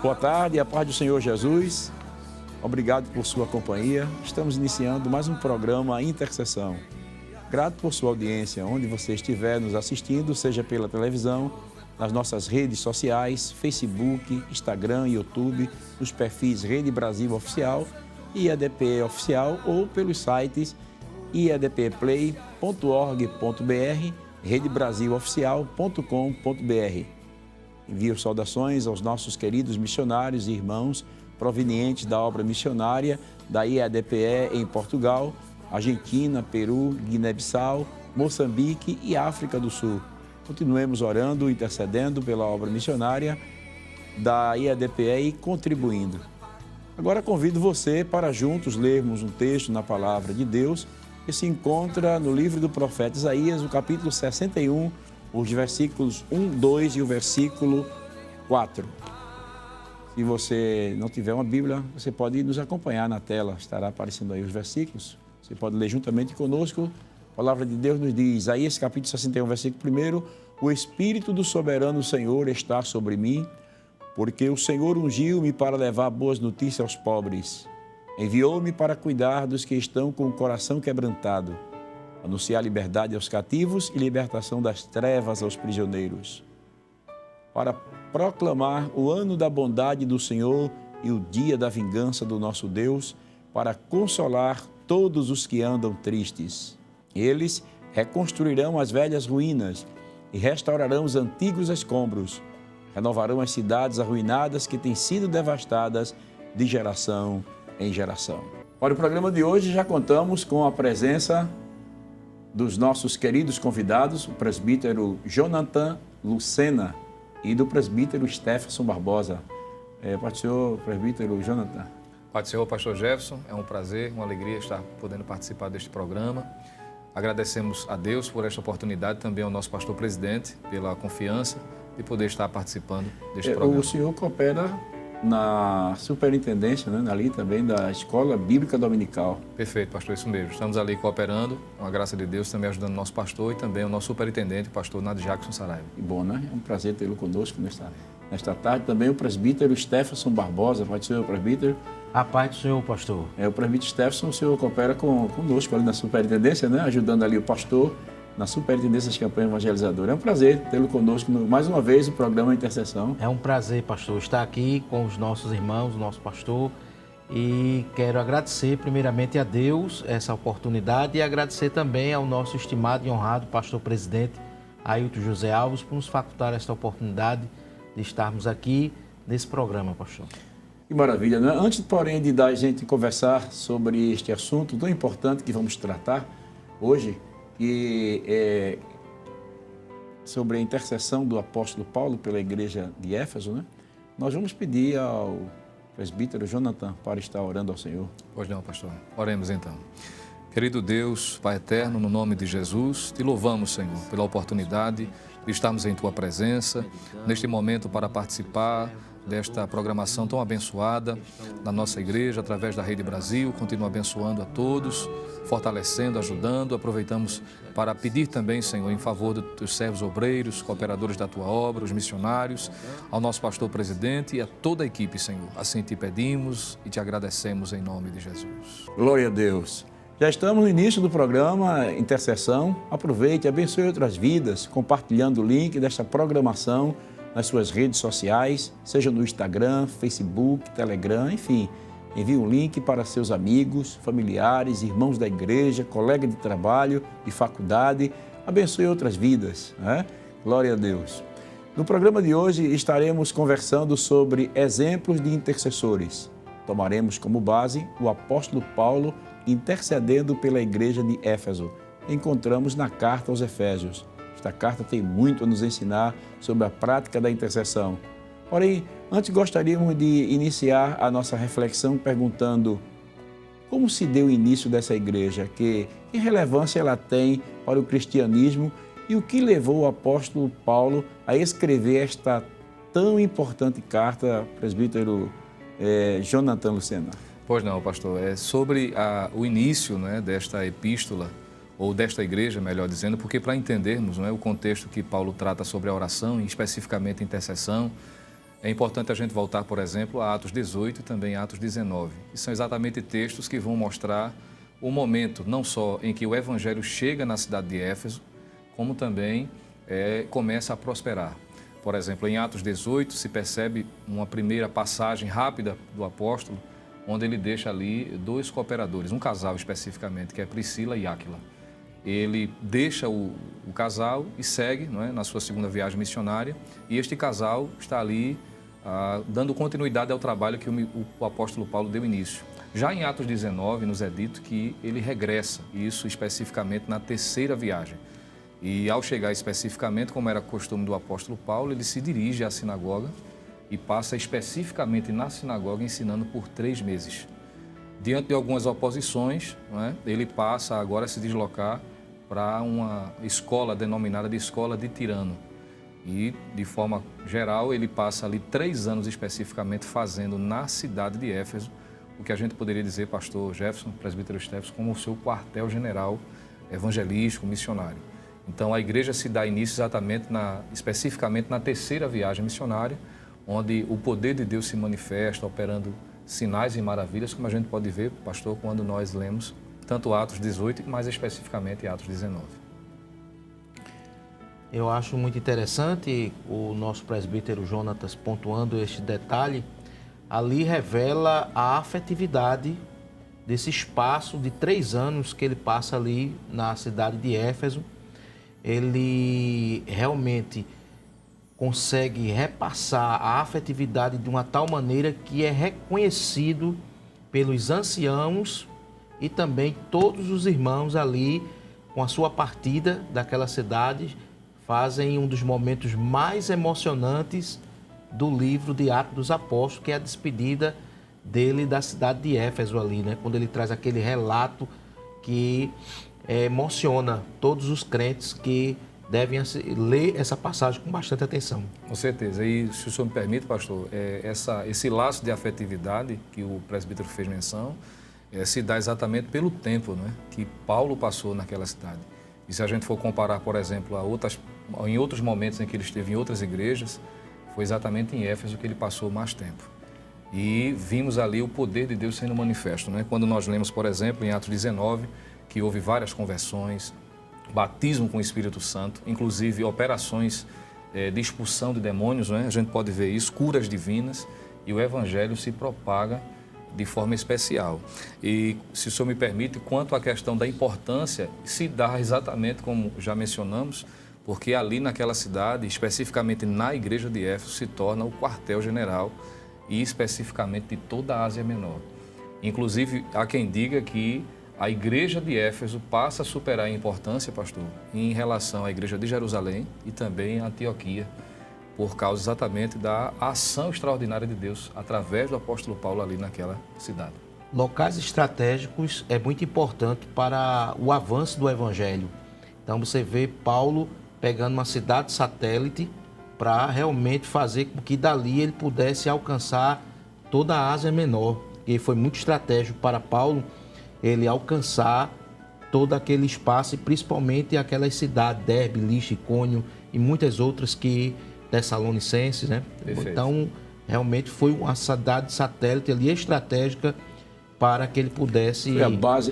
Boa tarde, a paz do Senhor Jesus. Obrigado por sua companhia. Estamos iniciando mais um programa Intercessão. Grato por sua audiência, onde você estiver nos assistindo, seja pela televisão, nas nossas redes sociais, Facebook, Instagram, YouTube, nos perfis Rede Brasil Oficial e IADP Oficial ou pelos sites iadpplay.org.br, redebrasiloficial.com.br. Envio saudações aos nossos queridos missionários e irmãos provenientes da obra missionária da IADPE em Portugal, Argentina, Peru, Guiné-Bissau, Moçambique e África do Sul. Continuemos orando, intercedendo pela obra missionária da IADPE e contribuindo. Agora convido você para juntos lermos um texto na Palavra de Deus que se encontra no livro do profeta Isaías, no capítulo 61, os versículos 1, 2 e o versículo 4. Se você não tiver uma Bíblia, você pode nos acompanhar na tela, estará aparecendo aí os versículos. Você pode ler juntamente conosco. A palavra de Deus nos diz, Isaías capítulo 61, versículo 1, o Espírito do soberano Senhor está sobre mim, porque o Senhor ungiu-me para levar boas notícias aos pobres. Enviou-me para cuidar dos que estão com o coração quebrantado, anunciar liberdade aos cativos e libertação das trevas aos prisioneiros, para proclamar o ano da bondade do Senhor e o dia da vingança do nosso Deus, para consolar todos os que andam tristes. Eles reconstruirão as velhas ruínas e restaurarão os antigos escombros, renovarão as cidades arruinadas que têm sido devastadas de geração em geração. Para o programa de hoje já contamos com a presença dos nossos queridos convidados, o presbítero Jonathan Lucena e do presbítero Stefferson Barbosa. Pai do Senhor, presbítero Jonathan. Pai do Senhor, pastor Jefferson, é um prazer, uma alegria estar podendo participar deste programa. Agradecemos a Deus por esta oportunidade, também ao nosso pastor presidente pela confiança de poder estar participando deste programa. O senhor coopera na superintendência, né, ali também da Escola Bíblica Dominical. Perfeito, pastor, isso mesmo. Estamos ali cooperando, com a graça de Deus, também ajudando o nosso pastor e também o nosso superintendente, o pastor Nadir Jackson Saraiva. E bom, né? É um prazer tê-lo conosco nesta tarde. Também o presbítero Stefferson Barbosa. Pode ser o presbítero? A paz do Senhor, pastor. O presbítero Stefferson, o senhor coopera conosco ali na superintendência, né? Ajudando ali o pastor na superintendência das campanhas evangelizadoras. É um prazer tê-lo conosco mais uma vez no programa Intercessão. É um prazer, pastor, estar aqui com os nossos irmãos, o nosso pastor, e quero agradecer primeiramente a Deus essa oportunidade e agradecer também ao nosso estimado e honrado pastor presidente Ailton José Alves por nos facultar esta oportunidade de estarmos aqui nesse programa, pastor. Que maravilha, né? Antes, porém, de a gente conversar sobre este assunto tão importante que vamos tratar hoje, que é sobre a intercessão do apóstolo Paulo pela igreja de Éfeso, né? Nós vamos pedir ao presbítero Jonathan para estar orando ao Senhor. Pois não, pastor. Oremos então. Querido Deus, Pai eterno, no nome de Jesus, te louvamos, Senhor, pela oportunidade de estarmos em Tua presença, neste momento para participar desta programação tão abençoada na nossa igreja, através da Rede Brasil. Continua abençoando a todos, fortalecendo, ajudando. Aproveitamos para pedir também, Senhor, em favor dos servos obreiros, cooperadores da Tua obra, os missionários, ao nosso pastor presidente e a toda a equipe, Senhor. Assim te pedimos e te agradecemos em nome de Jesus. Glória a Deus. Já estamos no início do programa Intercessão. Aproveite e abençoe outras vidas, compartilhando o link desta programação nas suas redes sociais, seja no Instagram, Facebook, Telegram, enfim. Envie um link para seus amigos, familiares, irmãos da igreja, colegas de trabalho, de faculdade. Abençoe outras vidas, né? Glória a Deus. No programa de hoje estaremos conversando sobre exemplos de intercessores. Tomaremos como base o apóstolo Paulo intercedendo pela igreja de Éfeso. Encontramos na carta aos Efésios. Esta carta tem muito a nos ensinar sobre a prática da intercessão. Porém, antes gostaríamos de iniciar a nossa reflexão perguntando como se deu o início dessa igreja, que relevância ela tem para o cristianismo e o que levou o apóstolo Paulo a escrever esta tão importante carta, presbítero Jonathan Lucena. Pois não, pastor. É sobre o início, né, desta epístola, ou desta igreja, melhor dizendo, porque para entendermos, não é, o contexto que Paulo trata sobre a oração, e especificamente a intercessão, É importante a gente voltar, por exemplo, a Atos 18 e também a Atos 19, que são exatamente textos que vão mostrar o momento, não só em que o Evangelho chega na cidade de Éfeso, como também começa a prosperar. Por exemplo, em Atos 18 se percebe uma primeira passagem rápida do apóstolo, onde ele deixa ali 2 cooperadores, um casal especificamente, que é Priscila e Áquila. Ele deixa o casal e segue, não é, na sua segunda viagem missionária, e este casal está ali dando continuidade ao trabalho que o apóstolo Paulo deu início. Já em Atos 19 nos é dito que ele regressa, isso especificamente na 3ª viagem. E ao chegar especificamente, como era costume do apóstolo Paulo, ele se dirige à sinagoga e passa especificamente na sinagoga ensinando por 3 meses. Diante de algumas oposições, não é, ele passa agora a se deslocar para uma escola denominada de Escola de Tirano. E, de forma geral, ele passa ali 3 anos especificamente fazendo na cidade de Éfeso o que a gente poderia dizer, pastor Jefferson, presbítero Steffes, como o seu quartel-general evangelístico, missionário. Então, a igreja se dá início exatamente, especificamente na 3ª viagem missionária, onde o poder de Deus se manifesta, operando sinais e maravilhas, como a gente pode ver, pastor, quando nós lemos tanto Atos 18, mais especificamente Atos 19. Eu acho muito interessante o nosso presbítero Jonatas pontuando este detalhe. Ali revela a afetividade desse espaço de 3 anos que ele passa ali na cidade de Éfeso. Ele realmente consegue repassar a afetividade de uma tal maneira que é reconhecido pelos anciãos e também todos os irmãos ali, com a sua partida daquela cidade, fazem um dos momentos mais emocionantes do livro de Atos dos Apóstolos, que é a despedida dele da cidade de Éfeso ali, né? Quando ele traz aquele relato que emociona todos os crentes que devem ler essa passagem com bastante atenção. Com certeza. E, se o senhor me permite, pastor, esse laço de afetividade que o presbítero fez menção se dá exatamente pelo tempo, né, que Paulo passou naquela cidade. E se a gente for comparar, por exemplo, em outros momentos em que ele esteve em outras igrejas, foi exatamente em Éfeso que ele passou mais tempo. E vimos ali o poder de Deus sendo manifesto, né? Quando nós lemos, por exemplo, em Atos 19, que houve várias conversões, batismo com o Espírito Santo, inclusive operações de expulsão de demônios, né? A gente pode ver isso, curas divinas, e o Evangelho se propaga de forma especial. E, se o senhor me permite, quanto à questão da importância, se dá exatamente como já mencionamos, porque ali naquela cidade, especificamente na igreja de Éfeso, se torna o quartel-general e especificamente de toda a Ásia Menor. Inclusive, há quem diga que a igreja de Éfeso passa a superar em importância, pastor, em relação à igreja de Jerusalém e também a Antioquia, por causa exatamente da ação extraordinária de Deus através do apóstolo Paulo ali naquela cidade. Locais estratégicos é muito importante para o avanço do evangelho. Então você vê Paulo pegando uma cidade satélite para realmente fazer com que dali ele pudesse alcançar toda a Ásia Menor. E foi muito estratégico para Paulo ele alcançar todo aquele espaço e principalmente aquelas cidades, Derbe, Listra, Icônio e muitas outras que Tessalonicenses, né? Perfeito. Então, realmente foi uma cidade satélite ali estratégica para que ele pudesse... Foi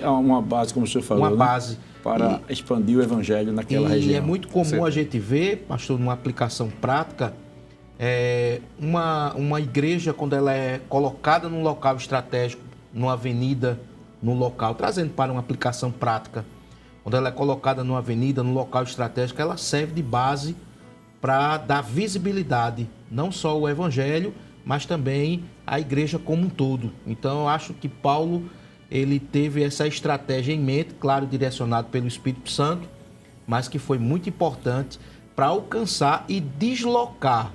uma base, como o senhor falou, uma base. Para expandir o evangelho naquela região. E é muito comum a gente ver, pastor, numa aplicação prática, uma igreja, quando ela é colocada num local estratégico, numa avenida, num local, trazendo para uma aplicação prática, quando ela é colocada numa avenida, num local estratégico, ela serve de base para dar visibilidade, não só ao evangelho, mas também à igreja como um todo. Então, eu acho que Paulo, ele teve essa estratégia em mente, claro, direcionado pelo Espírito Santo, mas que foi muito importante para alcançar e deslocar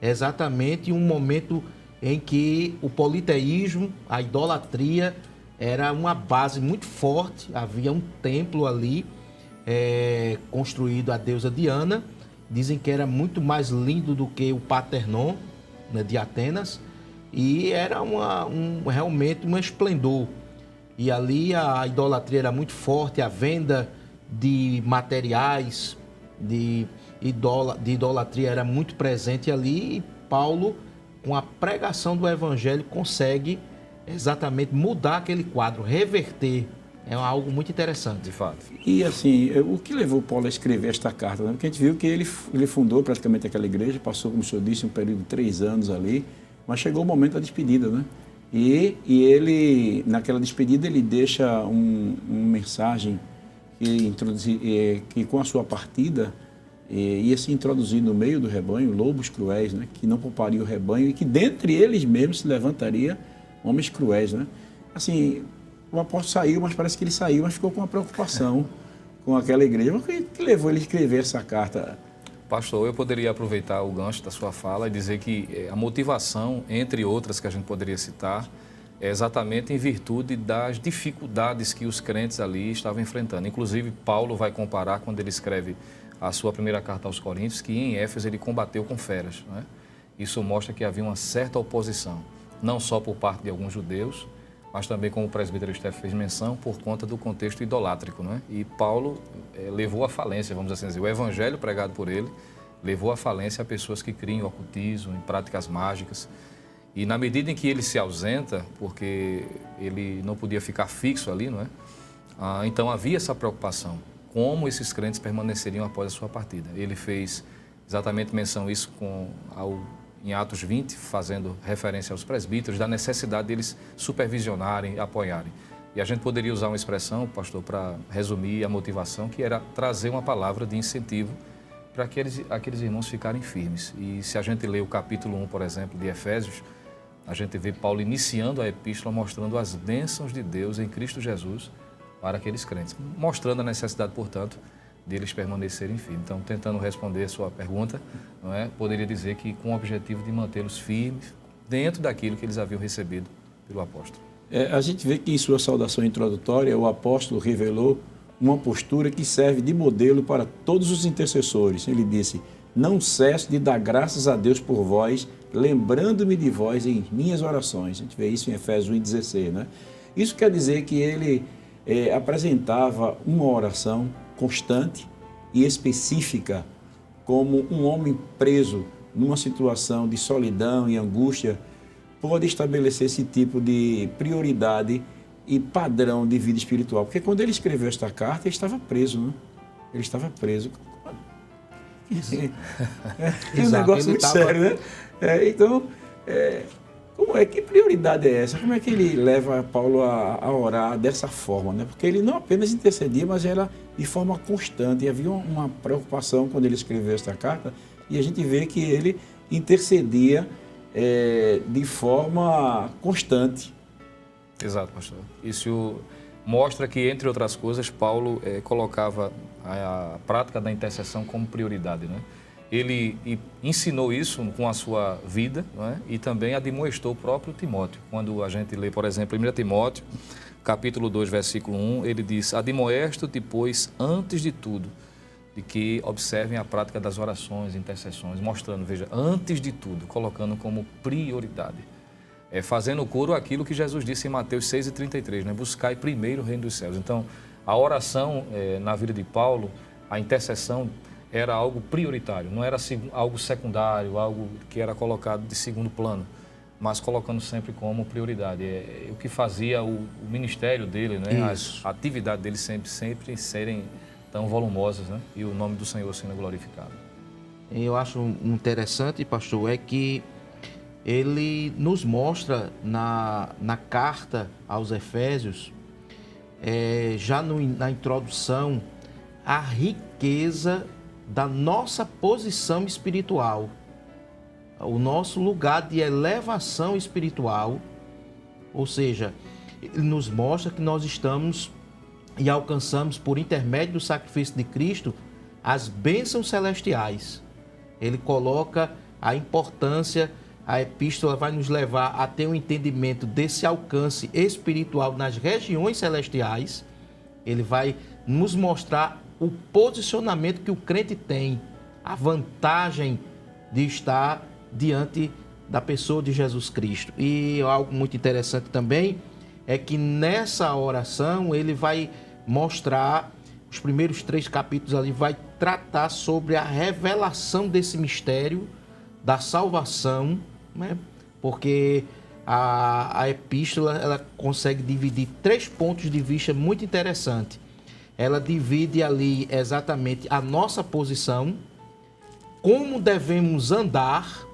exatamente um momento em que o politeísmo, a idolatria, era uma base muito forte. Havia um templo ali construído à deusa Diana. Dizem que era muito mais lindo do que o Partenon, né, de Atenas, e era realmente um esplendor. E ali a idolatria era muito forte, a venda de materiais de idolatria era muito presente ali, e Paulo com a pregação do evangelho, consegue exatamente mudar aquele quadro, reverter. É algo muito interessante. De fato. E assim, o que levou Paulo a escrever esta carta? Né? Porque a gente viu que ele fundou praticamente aquela igreja, passou, como o senhor disse, um período de 3 anos ali, mas chegou o momento da despedida, né? E ele, naquela despedida, ele deixa uma mensagem que com a sua partida ia se introduzir no meio do rebanho lobos cruéis, né? Que não poupariam o rebanho e que dentre eles mesmos se levantaria homens cruéis, né? Assim, o apóstolo saiu, mas parece que ele saiu, mas ficou com uma preocupação com aquela igreja. O que levou ele a escrever essa carta? Pastor, eu poderia aproveitar o gancho da sua fala e dizer que a motivação, entre outras que a gente poderia citar, é exatamente em virtude das dificuldades que os crentes ali estavam enfrentando. Inclusive, Paulo vai comparar quando ele escreve a sua primeira carta aos Coríntios, que em Éfeso ele combateu com feras, né? Isso mostra que havia uma certa oposição, não só por parte de alguns judeus, mas também, como o presbítero Steph fez menção, por conta do contexto idolátrico, né? E Paulo levou à falência, vamos assim dizer, o evangelho pregado por ele levou à falência a pessoas que criam em ocultismo, em práticas mágicas. E na medida em que ele se ausenta, porque ele não podia ficar fixo ali, não é? Então havia essa preocupação, como esses crentes permaneceriam após a sua partida. Ele fez exatamente menção isso em Atos 20, fazendo referência aos presbíteros, da necessidade deles supervisionarem, apoiarem. E a gente poderia usar uma expressão, pastor, para resumir a motivação, que era trazer uma palavra de incentivo para aqueles irmãos ficarem firmes. E se a gente lê o capítulo 1, por exemplo, de Efésios, a gente vê Paulo iniciando a epístola mostrando as bênçãos de Deus em Cristo Jesus para aqueles crentes, mostrando a necessidade, portanto, deles permanecerem firmes. Então, tentando responder a sua pergunta, não é? Poderia dizer que com o objetivo de mantê-los firmes dentro daquilo que eles haviam recebido pelo apóstolo. A gente vê que em sua saudação introdutória, o apóstolo revelou uma postura que serve de modelo para todos os intercessores. Ele disse: não cesso de dar graças a Deus por vós, lembrando-me de vós em minhas orações. A gente vê isso em Efésios 1,16, né? Isso quer dizer que ele apresentava uma oração constante e específica, como um homem preso numa situação de solidão e angústia pode estabelecer esse tipo de prioridade e padrão de vida espiritual. Porque quando ele escreveu esta carta, ele estava preso, né? Ele estava preso. É um negócio muito sério, né? Então, que prioridade é essa? Como é que ele leva Paulo a orar dessa forma, né? Porque ele não apenas intercedia, mas era de forma constante. E havia uma preocupação quando ele escreveu esta carta, e a gente vê que ele intercedia de forma constante. Exato, pastor. Isso mostra que, entre outras coisas, Paulo colocava a prática da intercessão como prioridade, né? Ele ensinou isso com a sua vida, não é? E também admoestou o próprio Timóteo. Quando a gente lê, por exemplo, 1 Timóteo, capítulo 2, versículo 1, ele diz: admoesto-te, pois, antes de tudo, de que observem a prática das orações, intercessões, mostrando, veja, antes de tudo, colocando como prioridade. Fazendo coro aquilo que Jesus disse em Mateus 6,33, né? Buscai primeiro o reino dos céus. Então, a oração na vida de Paulo, a intercessão, era algo prioritário, não era algo secundário, algo que era colocado de segundo plano, mas colocando sempre como prioridade. O que fazia o ministério dele, né? A atividade dele sempre serem tão volumosas, né? E o nome do Senhor sendo glorificado. Eu acho interessante, pastor, é que ele nos mostra na carta aos Efésios, já na introdução, a riqueza da nossa posição espiritual, o nosso lugar de elevação espiritual. Ou seja, ele nos mostra que nós estamos e alcançamos, por intermédio do sacrifício de Cristo, as bênçãos celestiais. Ele coloca a importância, a epístola vai nos levar a ter um entendimento desse alcance espiritual nas regiões celestiais. Ele vai nos mostrar o posicionamento que o crente tem, a vantagem de estar diante da pessoa de Jesus Cristo. E algo muito interessante também é que nessa oração ele vai mostrar, os primeiros 3 capítulos ali, vai tratar sobre a revelação desse mistério da salvação, né? porque a epístola ela consegue dividir 3 pontos de vista muito interessantes. Ela divide ali exatamente a nossa posição, como devemos andar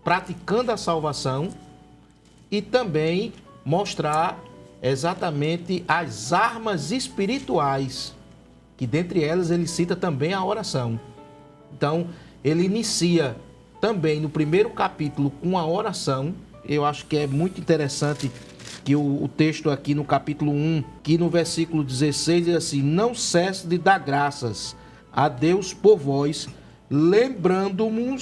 praticando a salvação e também mostrar exatamente as armas espirituais, que dentre elas ele cita também a oração. Então, ele inicia também no primeiro capítulo com a oração. Eu acho que é muito interessante que o texto aqui no capítulo 1, que no versículo 16 diz assim: não cesse de dar graças a Deus por vós, lembrando-me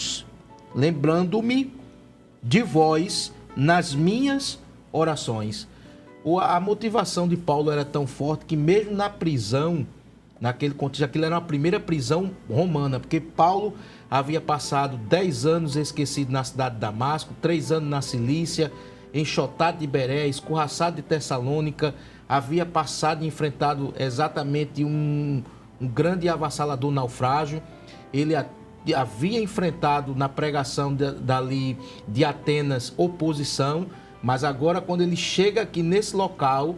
de vós nas minhas orações. A motivação de Paulo era tão forte que mesmo na prisão, naquele contexto, aquilo era uma primeira prisão romana, porque Paulo havia passado 10 anos esquecido na cidade de Damasco, 3 anos na Cilícia, enxotado de Beré, escorraçado de Tessalônica, havia passado e enfrentado exatamente um grande e avassalador naufrágio. Ele havia enfrentado na pregação dali de Atenas oposição, mas agora quando ele chega aqui nesse local,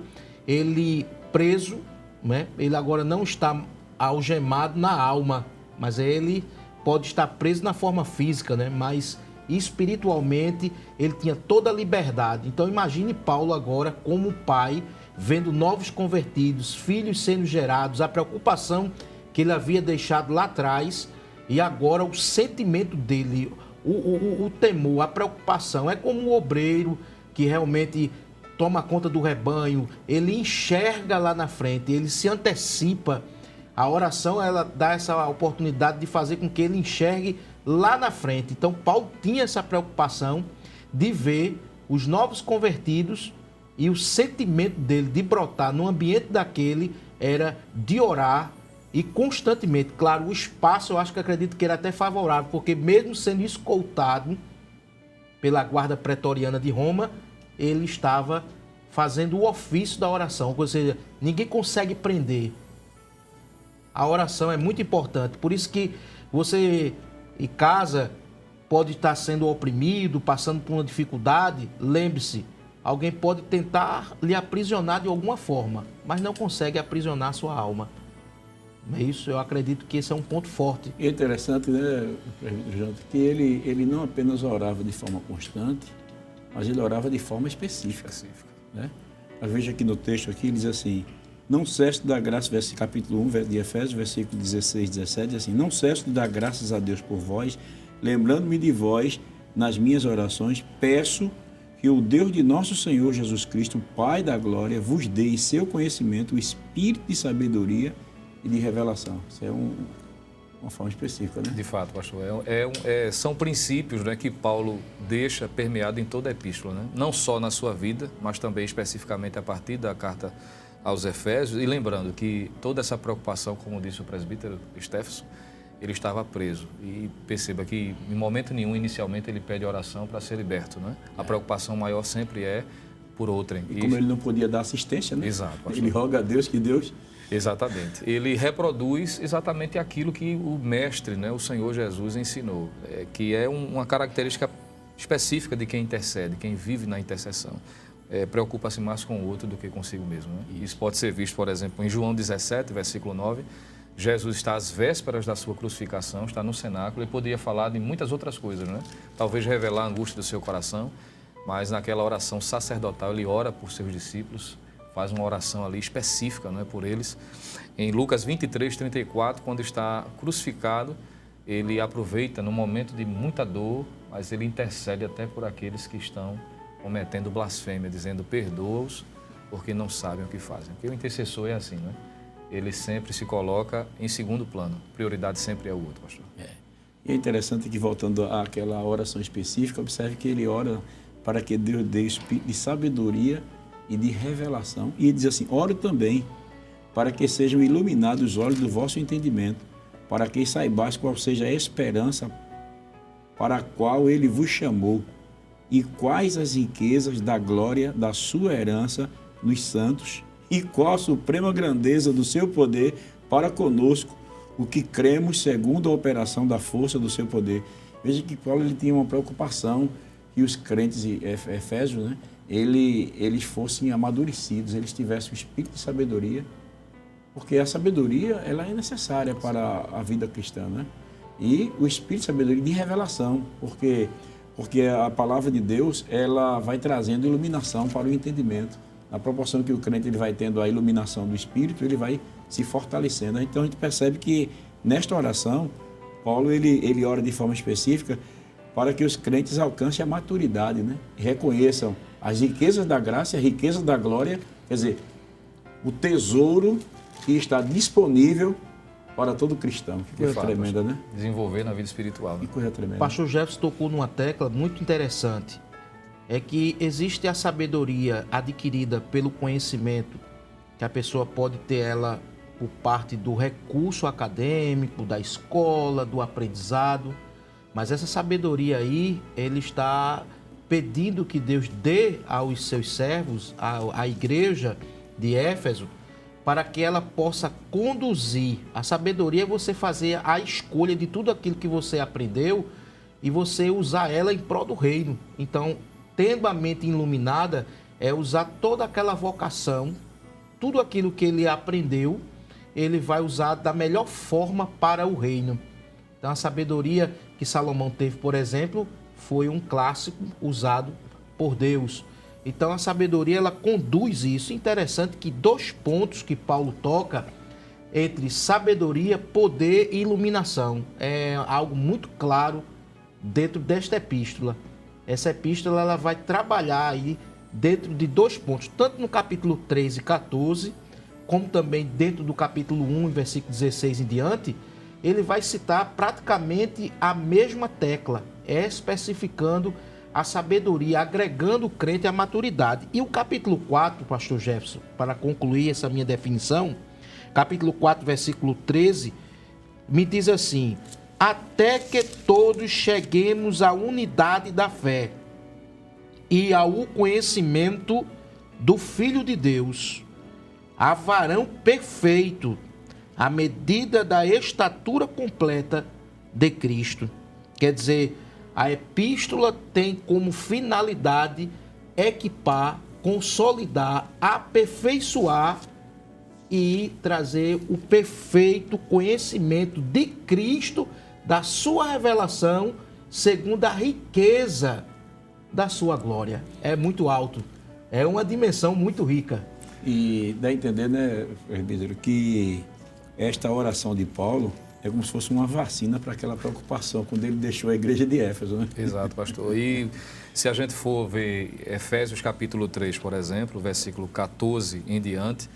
ele preso, né? Ele agora não está algemado na alma, mas ele pode estar preso na forma física, né? Mas espiritualmente ele tinha toda a liberdade. Então imagine Paulo agora como pai, vendo novos convertidos, filhos sendo gerados, a preocupação que ele havia deixado lá atrás e agora o sentimento dele, o temor, a preocupação. É como um obreiro que realmente toma conta do rebanho, ele enxerga lá na frente, ele se antecipa. A oração, ela dá essa oportunidade de fazer com que ele enxergue lá na frente. Então, Paulo tinha essa preocupação de ver os novos convertidos e o sentimento dele de brotar no ambiente daquele era de orar e constantemente. Claro, o espaço, eu acredito que era até favorável, porque mesmo sendo escoltado pela guarda pretoriana de Roma, ele estava fazendo o ofício da oração, ou seja, ninguém consegue prender. A oração é muito importante, por isso que você em casa pode estar sendo oprimido, passando por uma dificuldade, lembre-se, alguém pode tentar lhe aprisionar de alguma forma, mas não consegue aprisionar sua alma. É isso, eu acredito que esse é um ponto forte. É interessante, né, que ele não apenas orava de forma constante, mas ele orava de forma específica. Né? Mas veja aqui no texto, aqui, ele diz assim: não cesse de dar graças, capítulo 1 de Efésios, versículo 16, 17, diz assim: não cesse de dar graças a Deus por vós, lembrando-me de vós nas minhas orações, peço que o Deus de nosso Senhor Jesus Cristo, Pai da glória, vos dê em seu conhecimento o espírito de sabedoria e de revelação. Isso é uma forma específica, né? De fato, pastor. São princípios, né, que Paulo deixa permeado em toda a epístola, né? Não só na sua vida, mas também especificamente a partir da carta aos Efésios. E lembrando que toda essa preocupação, como disse o presbítero Stephenson, ele estava preso. E perceba que em momento nenhum, inicialmente, ele pede oração para ser liberto, né? A preocupação maior sempre é por outrem. E como ele não podia dar assistência, né? Exato, pastor. Ele roga a Deus que Deus... Exatamente. Ele reproduz exatamente aquilo que o mestre, né, o Senhor Jesus ensinou, que é uma característica específica de quem intercede, quem vive na intercessão. Preocupa-se mais com o outro do que consigo mesmo. Né? Isso pode ser visto, por exemplo, em João 17, versículo 9. Jesus está às vésperas da sua crucificação, está no cenáculo, ele poderia falar de muitas outras coisas, né? Talvez revelar a angústia do seu coração, mas naquela oração sacerdotal ele ora por seus discípulos, faz uma oração ali específica, não é, por eles. Em Lucas 23, 34, quando está crucificado, ele aproveita no momento de muita dor, mas ele intercede até por aqueles que estão cometendo blasfêmia, dizendo: perdoa-os, porque não sabem o que fazem. Porque o intercessor é assim, né? Ele sempre se coloca em segundo plano. Prioridade sempre é o outro, pastor. E é interessante que, voltando àquela oração específica, observe que ele ora para que Deus dê espírito de sabedoria e de revelação. E ele diz assim: oro também para que sejam iluminados os olhos do vosso entendimento, para que saibais qual seja a esperança para a qual ele vos chamou, e quais as riquezas da glória da sua herança nos santos, e qual a suprema grandeza do seu poder para conosco, o que cremos segundo a operação da força do seu poder. Veja que Paulo ele tinha uma preocupação que os crentes de Efésios, né, eles fossem amadurecidos, eles tivessem o espírito de sabedoria, porque a sabedoria ela é necessária para a vida cristã, né? E o espírito de sabedoria de revelação, porque a palavra de Deus ela vai trazendo iluminação para o entendimento. Na proporção que o crente ele vai tendo a iluminação do espírito, ele vai se fortalecendo. Então a gente percebe que nesta oração, Paulo ele ora de forma específica para que os crentes alcancem a maturidade, né? E reconheçam as riquezas da graça e a riqueza da glória, quer dizer, o tesouro que está disponível para todo cristão. Que coisa tremenda, né? Desenvolver na vida espiritual. Né? Que coisa tremenda. O pastor Jefferson tocou numa tecla muito interessante. É que existe a sabedoria adquirida pelo conhecimento, que a pessoa pode ter ela por parte do recurso acadêmico, da escola, do aprendizado. Mas essa sabedoria aí, ele está pedindo que Deus dê aos seus servos, à igreja de Éfeso, para que ela possa conduzir. A sabedoria é você fazer a escolha de tudo aquilo que você aprendeu e você usar ela em prol do reino. Então, tendo a mente iluminada, é usar toda aquela vocação, tudo aquilo que ele aprendeu, ele vai usar da melhor forma para o reino. Então, a sabedoria que Salomão teve, por exemplo, foi um clássico usado por Deus. Então, a sabedoria, ela conduz isso. Interessante que 2 pontos que Paulo toca entre sabedoria, poder e iluminação. É algo muito claro dentro desta epístola. Essa epístola ela vai trabalhar aí dentro de 2 pontos, tanto no capítulo 13 e 14, como também dentro do capítulo 1, versículo 16 em diante, ele vai citar praticamente a mesma tecla, especificando a sabedoria, agregando o crente à maturidade. E o capítulo 4, pastor Jefferson, para concluir essa minha definição, capítulo 4, versículo 13, me diz assim: até que todos cheguemos à unidade da fé e ao conhecimento do Filho de Deus, a varão perfeito, à medida da estatura completa de Cristo. Quer dizer, a epístola tem como finalidade equipar, consolidar, aperfeiçoar e trazer o perfeito conhecimento de Cristo, da sua revelação, segundo a riqueza da sua glória. É muito alto, é uma dimensão muito rica. E dá a entender, né, presbítero, que esta oração de Paulo é como se fosse uma vacina para aquela preocupação quando ele deixou a igreja de Éfeso, né? Exato, pastor. E se a gente for ver Efésios capítulo 3, por exemplo, versículo 14 em diante,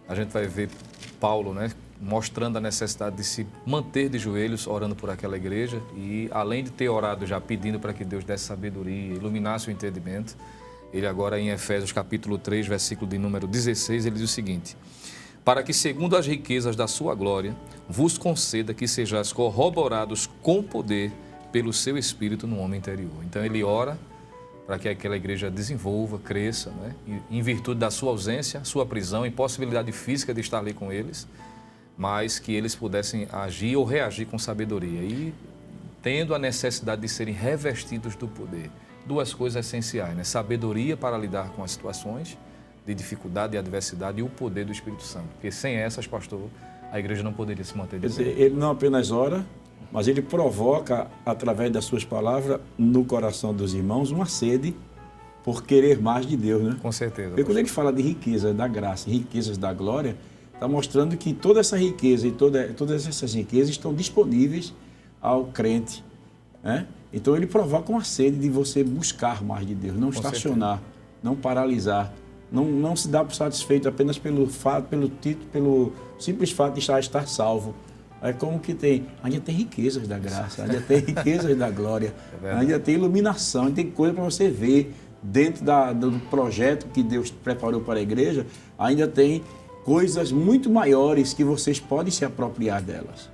a gente vai ver Paulo, né, mostrando a necessidade de se manter de joelhos orando por aquela igreja e, além de ter orado já pedindo para que Deus desse sabedoria, iluminasse o entendimento, ele agora em Efésios capítulo 3, versículo de número 16, ele diz o seguinte: para que, segundo as riquezas da sua glória, vos conceda que sejais corroborados com poder pelo seu Espírito no homem interior. Então ele ora para que aquela igreja desenvolva, cresça, né? E, em virtude da sua ausência, sua prisão, impossibilidade física de estar ali com eles, mas que eles pudessem agir ou reagir com sabedoria e tendo a necessidade de serem revestidos do poder. 2 coisas essenciais, né? Sabedoria para lidar com as situações de dificuldade e adversidade e o poder do Espírito Santo. Porque sem essas, pastor, a igreja não poderia se manter de pé. Quer dizer, ele não apenas ora, mas ele provoca, através das suas palavras, no coração dos irmãos, uma sede por querer mais de Deus, né? Com certeza. Porque quando ele fala de riqueza da graça, riquezas da glória, está mostrando que toda essa riqueza e todas essas riquezas estão disponíveis ao crente, né? Então ele provoca uma sede de você buscar mais de Deus, não Com estacionar, não paralisar, não se dar por satisfeito apenas pelo simples fato de estar salvo. É como que ainda tem riquezas da graça, ainda tem riquezas da glória, ainda tem iluminação, ainda tem coisa para você ver dentro do projeto que Deus preparou para a igreja, ainda tem coisas muito maiores que vocês podem se apropriar delas.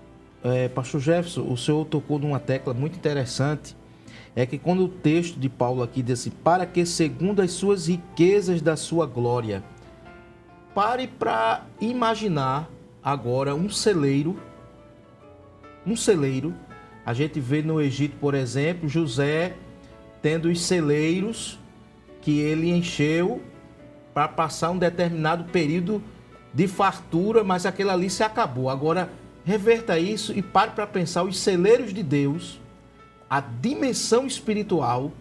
Pastor Jefferson, o senhor tocou numa tecla muito interessante, é que quando o texto de Paulo aqui diz assim, para que segundo as suas riquezas da sua glória, pare para imaginar agora um celeiro, a gente vê no Egito, por exemplo, José tendo os celeiros que ele encheu para passar um determinado período de fartura, mas aquele ali se acabou. Agora, reverta isso e pare para pensar os celeiros de Deus, a dimensão espiritual,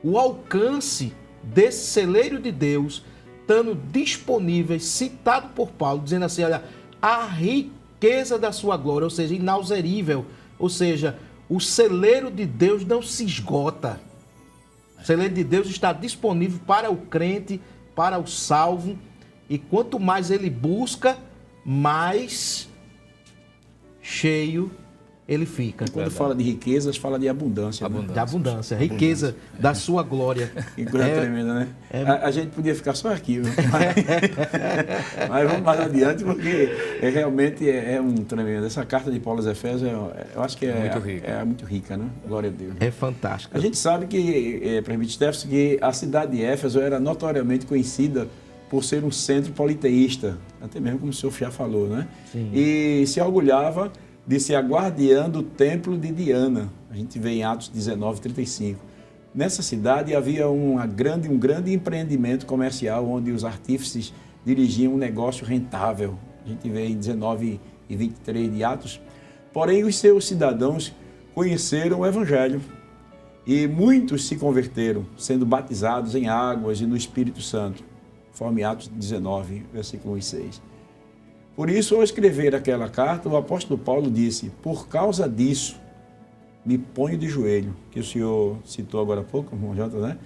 o alcance desse celeiro de Deus, estando disponíveis, citado por Paulo, dizendo assim, olha, a riqueza da sua glória, ou seja, inauserível, ou seja, o celeiro de Deus não se esgota. O celeiro de Deus está disponível para o crente, para o salvo, e quanto mais ele busca, mais cheio ele fica. Quando fala de riquezas, fala de abundância. De abundância, riqueza da sua glória. Que coisa tremenda, né? A gente podia ficar só aqui, mas vamos mais adiante, porque realmente é um tremendo. Essa carta de Paulo aos Efésios, eu acho que é muito rica, né? Glória a Deus. É fantástica. A gente sabe que, presbítero Stefson, que a cidade de Éfeso era notoriamente conhecida por ser um centro politeísta, até mesmo como o senhor já falou, né? Sim. E se orgulhava de ser a guardiã do templo de Diana. A gente vê em Atos 19, 35. Nessa cidade havia um grande empreendimento comercial onde os artífices dirigiam um negócio rentável. A gente vê em 19 e 23 de Atos. Porém, os seus cidadãos conheceram o Evangelho e muitos se converteram, sendo batizados em águas e no Espírito Santo, conforme Atos 19, versículo 6. Por isso, ao escrever aquela carta, o apóstolo Paulo disse, por causa disso, me ponho de joelho, que o senhor citou agora há pouco, irmão Jota, né?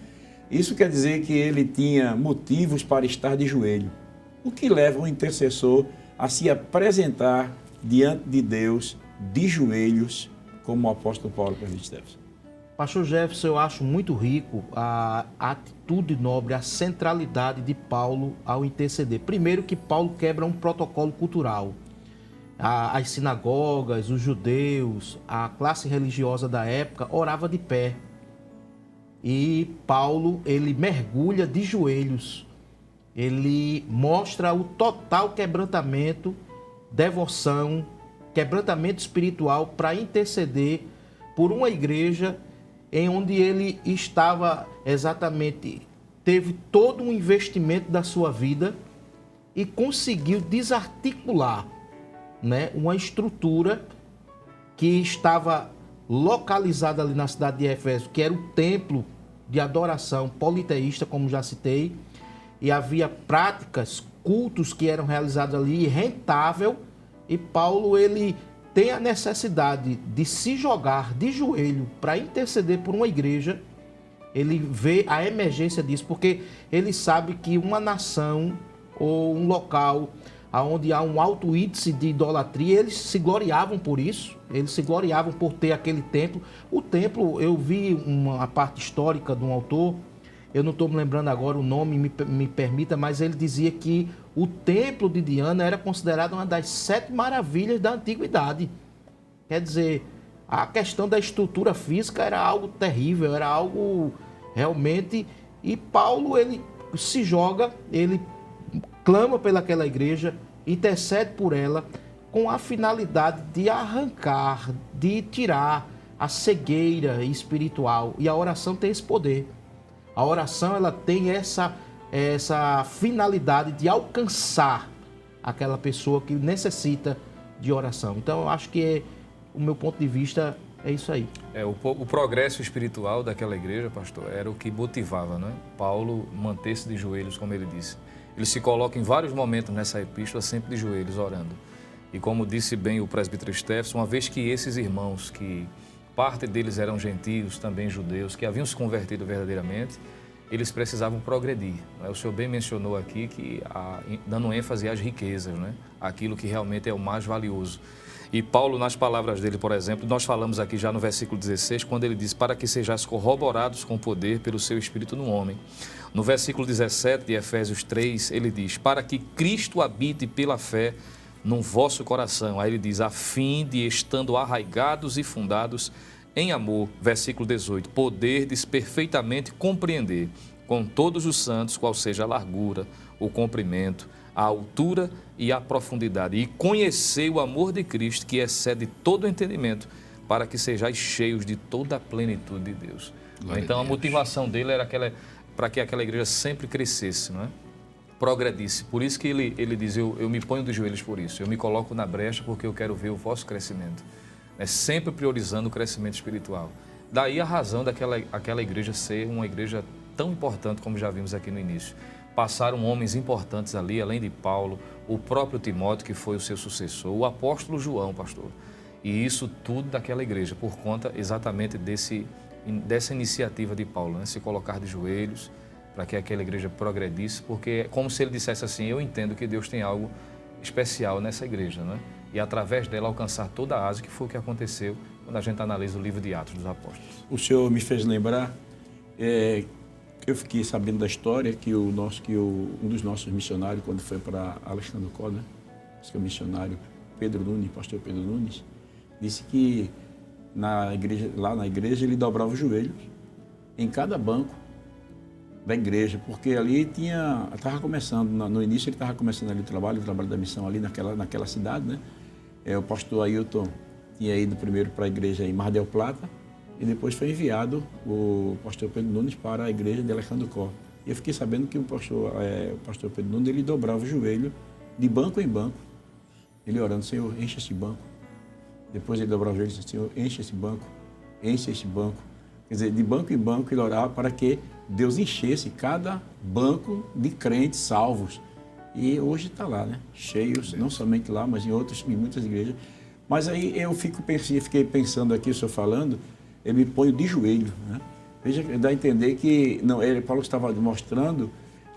Isso quer dizer que ele tinha motivos para estar de joelho, o que leva um intercessor a se apresentar diante de Deus de joelhos, como o apóstolo Paulo presbítero Stefson. Pastor Jefferson, eu acho muito rico a atitude nobre, a centralidade de Paulo ao interceder. Primeiro que Paulo quebra um protocolo cultural. As sinagogas, os judeus, a classe religiosa da época orava de pé. E Paulo, ele mergulha de joelhos. Ele mostra o total quebrantamento, devoção, quebrantamento espiritual para interceder por uma igreja em onde ele estava exatamente, teve todo um investimento da sua vida e conseguiu desarticular, né, uma estrutura que estava localizada ali na cidade de Éfeso, que era o templo de adoração politeísta, como já citei, e havia práticas, cultos que eram realizados ali, rentável, e Paulo, ele tem a necessidade de se jogar de joelho para interceder por uma igreja. Ele vê a emergência disso, porque ele sabe que uma nação ou um local onde há um alto índice de idolatria, eles se gloriavam por isso, eles se gloriavam por ter aquele templo. O templo, eu vi uma parte histórica de um autor, eu não estou me lembrando agora o nome, me permita, mas ele dizia que o templo de Diana era considerado uma das 7 maravilhas da antiguidade. Quer dizer, a questão da estrutura física era algo terrível, era algo realmente... E Paulo, ele se joga, ele clama pelaquela igreja, intercede por ela, com a finalidade de arrancar, de tirar a cegueira espiritual. E a oração tem esse poder. A oração, ela tem essa finalidade de alcançar aquela pessoa que necessita de oração. Então, eu acho que o meu ponto de vista é isso aí. O progresso espiritual daquela igreja, pastor, era o que motivava, né? Paulo manter-se de joelhos, como ele disse. Ele se coloca em vários momentos nessa epístola, sempre de joelhos, orando. E como disse bem o presbítero Stefson, uma vez que esses irmãos, que parte deles eram gentios, também judeus, que haviam se convertido verdadeiramente, eles precisavam progredir. O senhor bem mencionou aqui que, dando ênfase às riquezas, né? Aquilo que realmente é o mais valioso. E Paulo, nas palavras dele, por exemplo, nós falamos aqui já no versículo 16, quando ele diz, para que sejais corroborados com poder pelo seu Espírito no homem. No versículo 17 de Efésios 3, ele diz, para que Cristo habite pela fé no vosso coração. Aí ele diz, a fim de, estando arraigados e fundados em amor, versículo 18, poderdes perfeitamente compreender com todos os santos qual seja a largura, o comprimento, a altura e a profundidade, e conhecer o amor de Cristo que excede todo o entendimento, para que sejais cheios de toda a plenitude de Deus. Glória Então a a Deus. motivação dele era para que aquela igreja sempre crescesse, não é? Progredisse. Por isso que ele diz, eu me ponho de joelhos por isso, eu me coloco na brecha porque eu quero ver o vosso crescimento. É sempre priorizando o crescimento espiritual. Daí a razão aquela igreja ser uma igreja tão importante como já vimos aqui no início. Passaram homens importantes ali, além de Paulo, o próprio Timóteo, que foi o seu sucessor, o apóstolo João, pastor. E isso tudo daquela igreja, por conta exatamente dessa iniciativa de Paulo, né? Se colocar de joelhos para que aquela igreja progredisse, porque é como se ele dissesse assim, eu entendo que Deus tem algo especial nessa igreja, né? E através dela alcançar toda a Ásia, que foi o que aconteceu quando a gente analisa o livro de Atos dos Apóstolos. O senhor me fez lembrar, eu fiquei sabendo da história que um dos nossos missionários, quando foi para Alexandre Có, né? Esse que é o missionário Pedro Nunes, pastor Pedro Nunes, disse que lá na igreja ele dobrava os joelhos em cada banco da igreja, porque ali estava começando, no início ele estava começando ali o trabalho da missão ali naquela cidade, né? O pastor Ailton tinha ido primeiro para a igreja em Mar del Plata e depois foi enviado o pastor Pedro Nunes para a igreja de Alexandre Có. E eu fiquei sabendo que o pastor Pedro Nunes ele dobrava o joelho de banco em banco, ele orando, Senhor, enche esse banco. Depois ele dobrava o joelho e disse, Senhor, enche esse banco, enche esse banco. Quer dizer, de banco em banco ele orava para que Deus enchesse cada banco de crentes salvos. E hoje está lá, né? Cheios, não somente lá, mas em muitas igrejas. Mas aí eu fiquei pensando aqui, o senhor falando, eu me ponho de joelho, né? Veja, dá a entender que Paulo estava mostrando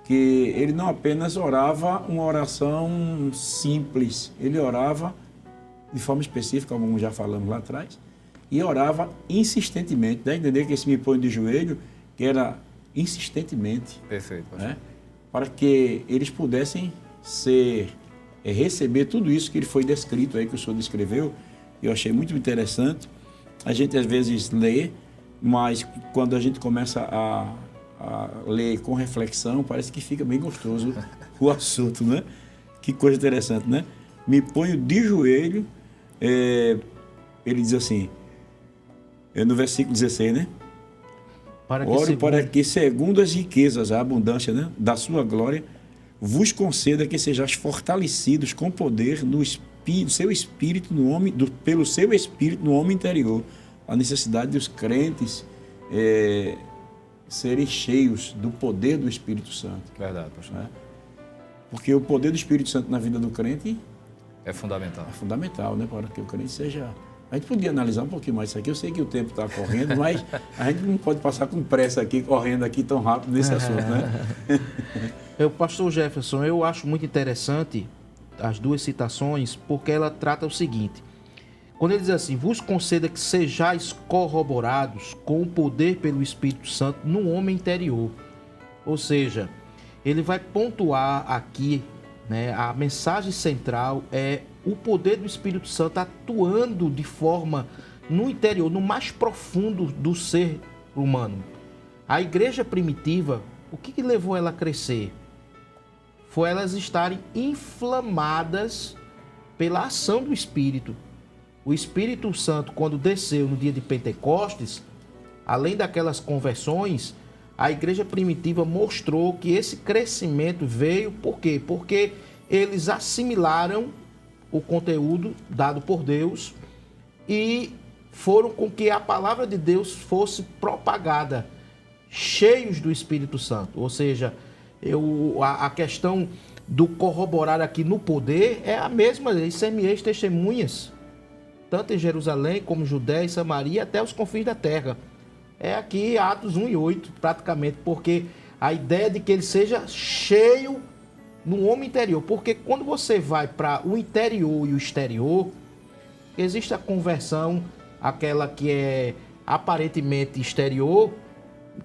que ele não apenas orava uma oração simples, ele orava de forma específica, como já falamos lá atrás, e orava insistentemente. Dá a entender que esse me ponho de joelho, que era insistentemente. Perfeito, pastor. Né? Para que eles pudessem receber tudo isso que ele foi descrito aí, que o senhor descreveu. Eu achei muito interessante. A gente às vezes lê, mas quando a gente começa a ler com reflexão, parece que fica bem gostoso o assunto, né? Que coisa interessante, né? Me ponho de joelho, ele diz assim, no versículo 16, né? Ore para que, segundo as riquezas, a abundância, né, da sua glória, vos conceda que sejais fortalecidos com poder no seu espírito pelo seu espírito no homem interior. A necessidade dos crentes serem cheios do poder do Espírito Santo. Verdade, pastor. Né? Porque o poder do Espírito Santo na vida do crente é fundamental. É fundamental, né? Para que o crente seja... A gente podia analisar um pouquinho mais isso aqui. Eu sei que o tempo está correndo, mas a gente não pode passar com pressa aqui, correndo aqui tão rápido nesse assunto, né? Pastor Jefferson, eu acho muito interessante as duas citações, porque ela trata o seguinte. Quando ele diz assim, vos conceda que sejais corroborados com o poder pelo Espírito Santo no homem interior. Ou seja, ele vai pontuar aqui, né, a mensagem central é o poder do Espírito Santo atuando de forma no interior, no mais profundo do ser humano. A igreja primitiva, o que levou ela a crescer? Foi elas estarem inflamadas pela ação do Espírito. O Espírito Santo, quando desceu no dia de Pentecostes, além daquelas conversões, a igreja primitiva mostrou que esse crescimento veio por quê? Porque eles assimilaram o conteúdo dado por Deus e foram com que a palavra de Deus fosse propagada, cheios do Espírito Santo. Ou seja, a questão do corroborar aqui no poder é a mesma, semeis testemunhas, tanto em Jerusalém como Judéia e Samaria, até os confins da terra. É aqui Atos 1 e 8, praticamente, porque a ideia de que ele seja cheio no homem interior, porque quando você vai para o interior e o exterior, existe a conversão, aquela que é aparentemente exterior,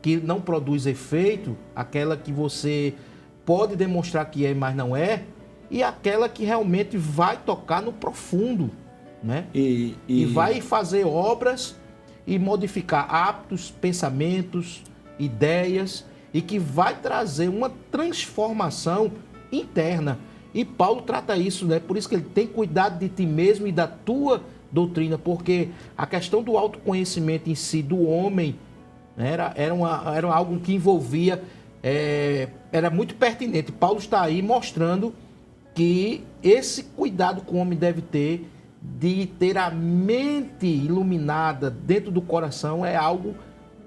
que não produz efeito, aquela que você pode demonstrar que é, mas não é, e aquela que realmente vai tocar no profundo, né? E vai fazer obras e modificar hábitos, pensamentos, ideias, e que vai trazer uma transformação interna. E Paulo trata isso, né? Por isso que ele tem cuidado de ti mesmo e da tua doutrina, porque a questão do autoconhecimento em si do homem era algo que envolvia, era muito pertinente. Paulo está aí mostrando que esse cuidado que o homem deve ter de ter a mente iluminada dentro do coração é algo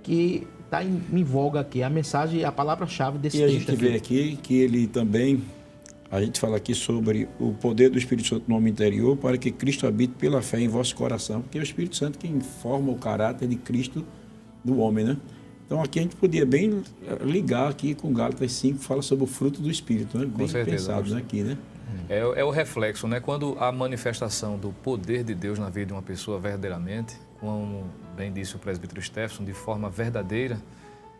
que está em voga aqui. A mensagem, a palavra-chave desse texto. E a gente vê aqui que ele também, a gente fala aqui sobre o poder do Espírito Santo no homem interior para que Cristo habite pela fé em vosso coração, porque é o Espírito Santo quem forma o caráter de Cristo do homem, né? Então aqui a gente podia bem ligar aqui com Gálatas 5, que fala sobre o fruto do Espírito, né? Bem pensado aqui, né? É o reflexo, né? Quando a manifestação do poder de Deus na vida de uma pessoa verdadeiramente, como bem disse o presbítero Stephenson, de forma verdadeira,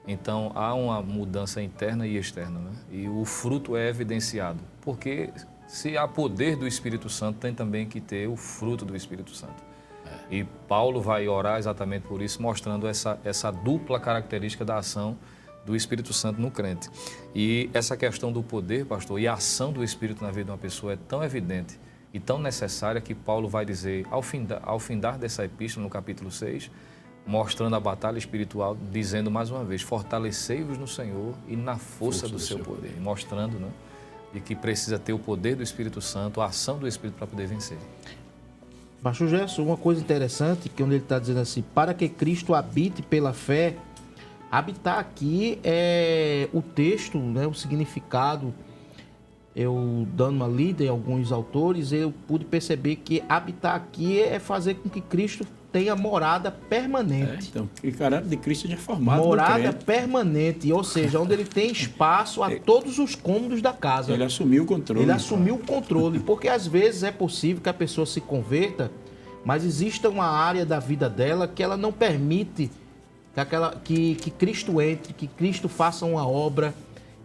então há uma mudança interna e externa, né? E o fruto é evidenciado, porque se há poder do Espírito Santo, tem também que ter o fruto do Espírito Santo. E Paulo vai orar exatamente por isso, mostrando essa dupla característica da ação do Espírito Santo no crente. E essa questão do poder, pastor, e a ação do Espírito na vida de uma pessoa é tão evidente e tão necessária que Paulo vai dizer, ao findar dessa epístola, no capítulo 6, mostrando a batalha espiritual, dizendo mais uma vez, fortalecei-vos no Senhor e na força do seu poder. Mostrando, né, de que precisa ter o poder do Espírito Santo, a ação do Espírito para poder vencer. Pastor Gerson, uma coisa interessante, que onde ele está dizendo assim, para que Cristo habite pela fé, habitar aqui é o texto, né, o significado, eu dando uma lida em alguns autores, eu pude perceber que habitar aqui é fazer com que Cristo tenha morada permanente. Então, o caráter de Cristo já é formado. Morada permanente, ou seja, onde ele tem espaço a todos os cômodos da casa. Ele assumiu o controle. Ele assumiu o controle, porque às vezes é possível que a pessoa se converta, mas existe uma área da vida dela que ela não permite que Cristo entre, que Cristo faça uma obra.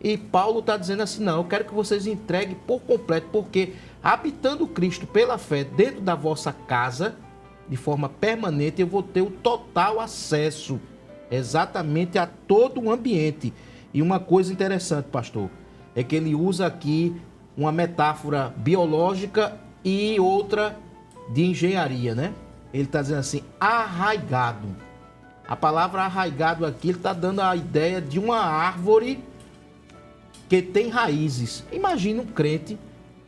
E Paulo está dizendo assim, não, eu quero que vocês entreguem por completo, porque habitando Cristo pela fé dentro da vossa casa, de forma permanente, eu vou ter o total acesso exatamente a todo o ambiente. E uma coisa interessante, pastor, é que ele usa aqui uma metáfora biológica e outra de engenharia, né? Ele está dizendo assim, arraigado. A palavra arraigado aqui, ele está dando a ideia de uma árvore que tem raízes. Imagina um crente.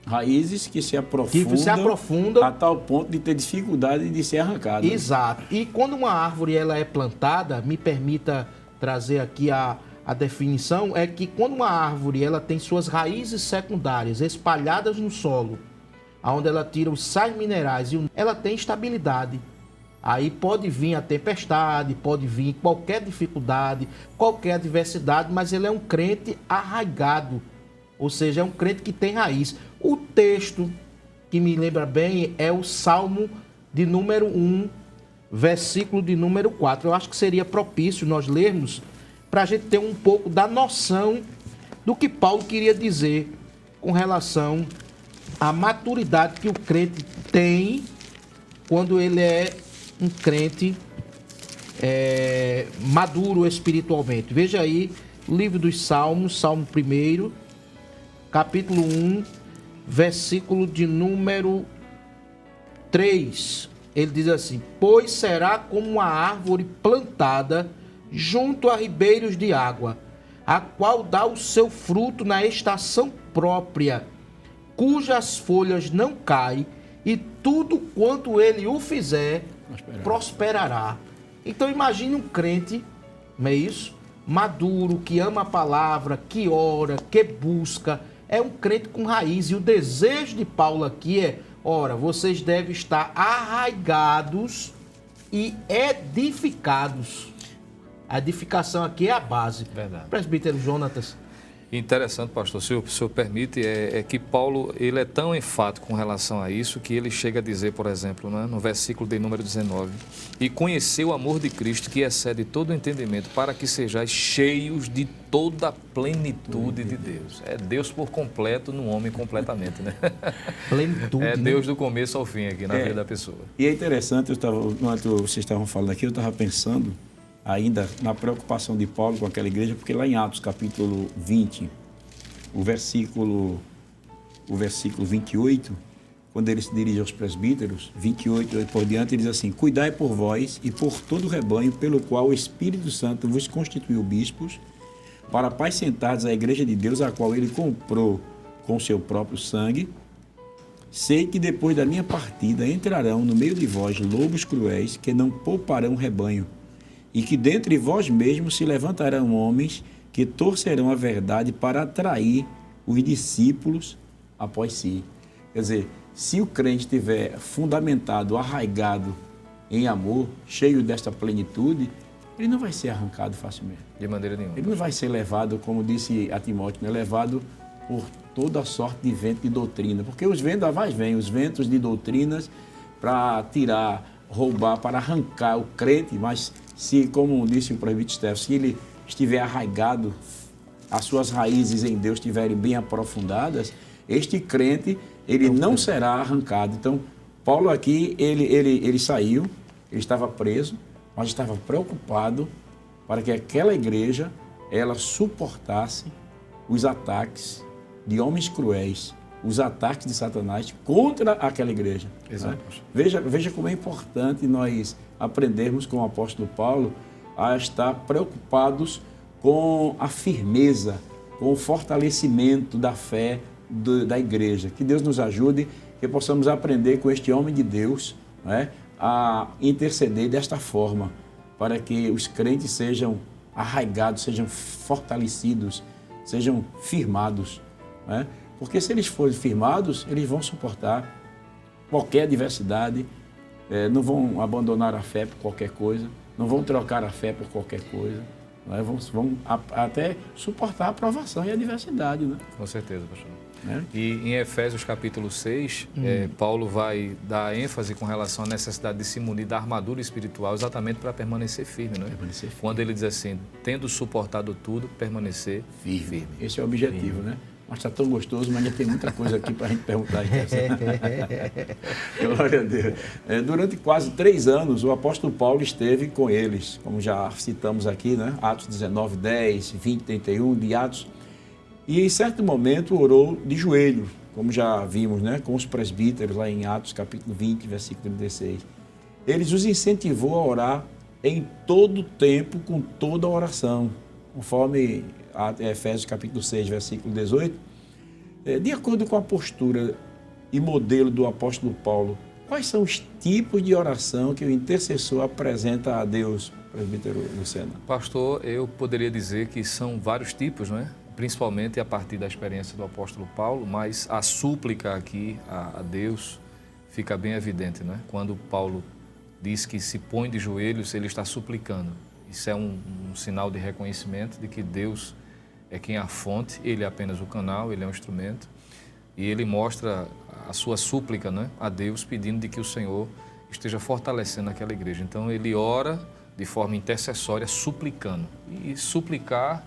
Raízes que se aprofundam a tal ponto de ter dificuldade de ser arrancada. Exato. E quando uma árvore ela é plantada, me permita trazer aqui a definição, é que quando uma árvore ela tem suas raízes secundárias espalhadas no solo, onde ela tira os sais minerais, ela tem estabilidade. Aí pode vir a tempestade, pode vir qualquer dificuldade, qualquer adversidade, mas ele é um crente arraigado, ou seja, é um crente que tem raiz. O texto que me lembra bem é o Salmo de número 1, versículo de número 4. Eu acho que seria propício nós lermos para a gente ter um pouco da noção do que Paulo queria dizer com relação à maturidade que o crente tem quando ele é um crente maduro espiritualmente. Veja aí, o livro dos Salmos, Salmo 1, capítulo 1, versículo de número 3. Ele diz assim, pois será como uma árvore plantada junto a ribeiros de água, a qual dá o seu fruto na estação própria, cujas folhas não caem, e tudo quanto ele o fizer prosperará. Então imagine um crente, não é isso? Maduro, que ama a palavra, que ora, que busca, é um crente com raiz. E o desejo de Paulo aqui é, ora, vocês devem estar arraigados e edificados. A edificação aqui é a base. Verdade. Presbítero Jonatas. Interessante, pastor, se o senhor permite, é que Paulo ele é tão enfático com relação a isso que ele chega a dizer, por exemplo, né, no versículo de número 19, e conheceu o amor de Cristo que excede todo o entendimento, para que sejais cheios de toda a plenitude de Deus. É Deus por completo no homem completamente, né? Plenitude. É Deus do começo ao fim aqui na vida da pessoa. E é interessante, enquanto vocês estavam falando aqui, eu estava pensando ainda na preocupação de Paulo com aquela igreja, porque lá em Atos capítulo 20, o versículo 28, quando ele se dirige aos presbíteros, 28 e por diante, ele diz assim: cuidai por vós e por todo o rebanho, pelo qual o Espírito Santo vos constituiu bispos, para apacentardes a igreja de Deus, a qual ele comprou com seu próprio sangue. Sei que depois da minha partida entrarão no meio de vós lobos cruéis, que não pouparão o rebanho, e que dentre vós mesmos se levantarão homens que torcerão a verdade para atrair os discípulos após si. Quer dizer, se o crente estiver fundamentado, arraigado em amor, cheio desta plenitude, ele não vai ser arrancado facilmente. De maneira nenhuma. Ele não vai ser levado, como disse a Timóteo, né? Levado por toda sorte de vento de doutrina. Porque os vendavais vêm, os ventos de doutrinas para tirar, roubar, para arrancar o crente, mas se, como disse o presbítero Stefano, se ele estiver arraigado, as suas raízes em Deus estiverem bem aprofundadas, este crente, ele não será arrancado. Então, Paulo aqui, ele saiu, ele estava preso, mas estava preocupado para que aquela igreja, ela suportasse os ataques de homens cruéis, os ataques de Satanás contra aquela igreja. Exato. Né? Veja como é importante nós aprendermos com o apóstolo Paulo a estar preocupados com a firmeza, com o fortalecimento da fé da igreja. Que Deus nos ajude, que possamos aprender com este homem de Deus, né, a interceder desta forma, para que os crentes sejam arraigados, sejam fortalecidos, sejam firmados. Né? Porque se eles forem firmados, eles vão suportar qualquer adversidade, não vão abandonar a fé por qualquer coisa, não vão trocar a fé por qualquer coisa, né? Vão até suportar a provação e a adversidade. Né? Com certeza, pastor. Né? E em Efésios capítulo 6, Paulo vai dar ênfase com relação à necessidade de se munir da armadura espiritual exatamente para permanecer firme. Né? Permanecer firme. Quando ele diz assim, tendo suportado tudo, permanecer firme. Esse é o objetivo, né? Mas está tão gostoso, mas ainda tem muita coisa aqui para a gente perguntar. Glória a Deus. Durante quase 3 anos, o apóstolo Paulo esteve com eles, como já citamos aqui, né? Atos 19, 10, 20, 31, de Atos. E em certo momento orou de joelhos, como já vimos, né? Com os presbíteros lá em Atos capítulo 20, versículo 16. Eles os incentivou a orar em todo o tempo, com toda a oração, conforme Efésios capítulo 6, versículo 18, de acordo com a postura e modelo do apóstolo Paulo, quais são os tipos de oração que o intercessor apresenta a Deus, presbítero Lucena? Pastor, eu poderia dizer que são vários tipos, não é? Principalmente a partir da experiência do apóstolo Paulo, mas a súplica aqui a Deus fica bem evidente, não é? Quando Paulo diz que se põe de joelhos, ele está suplicando. Isso é um sinal de reconhecimento de que Deus é quem é a fonte, ele é apenas o canal, ele é um instrumento, e ele mostra a sua súplica, né, a Deus, pedindo de que o Senhor esteja fortalecendo aquela igreja. Então ele ora de forma intercessória, suplicando. E suplicar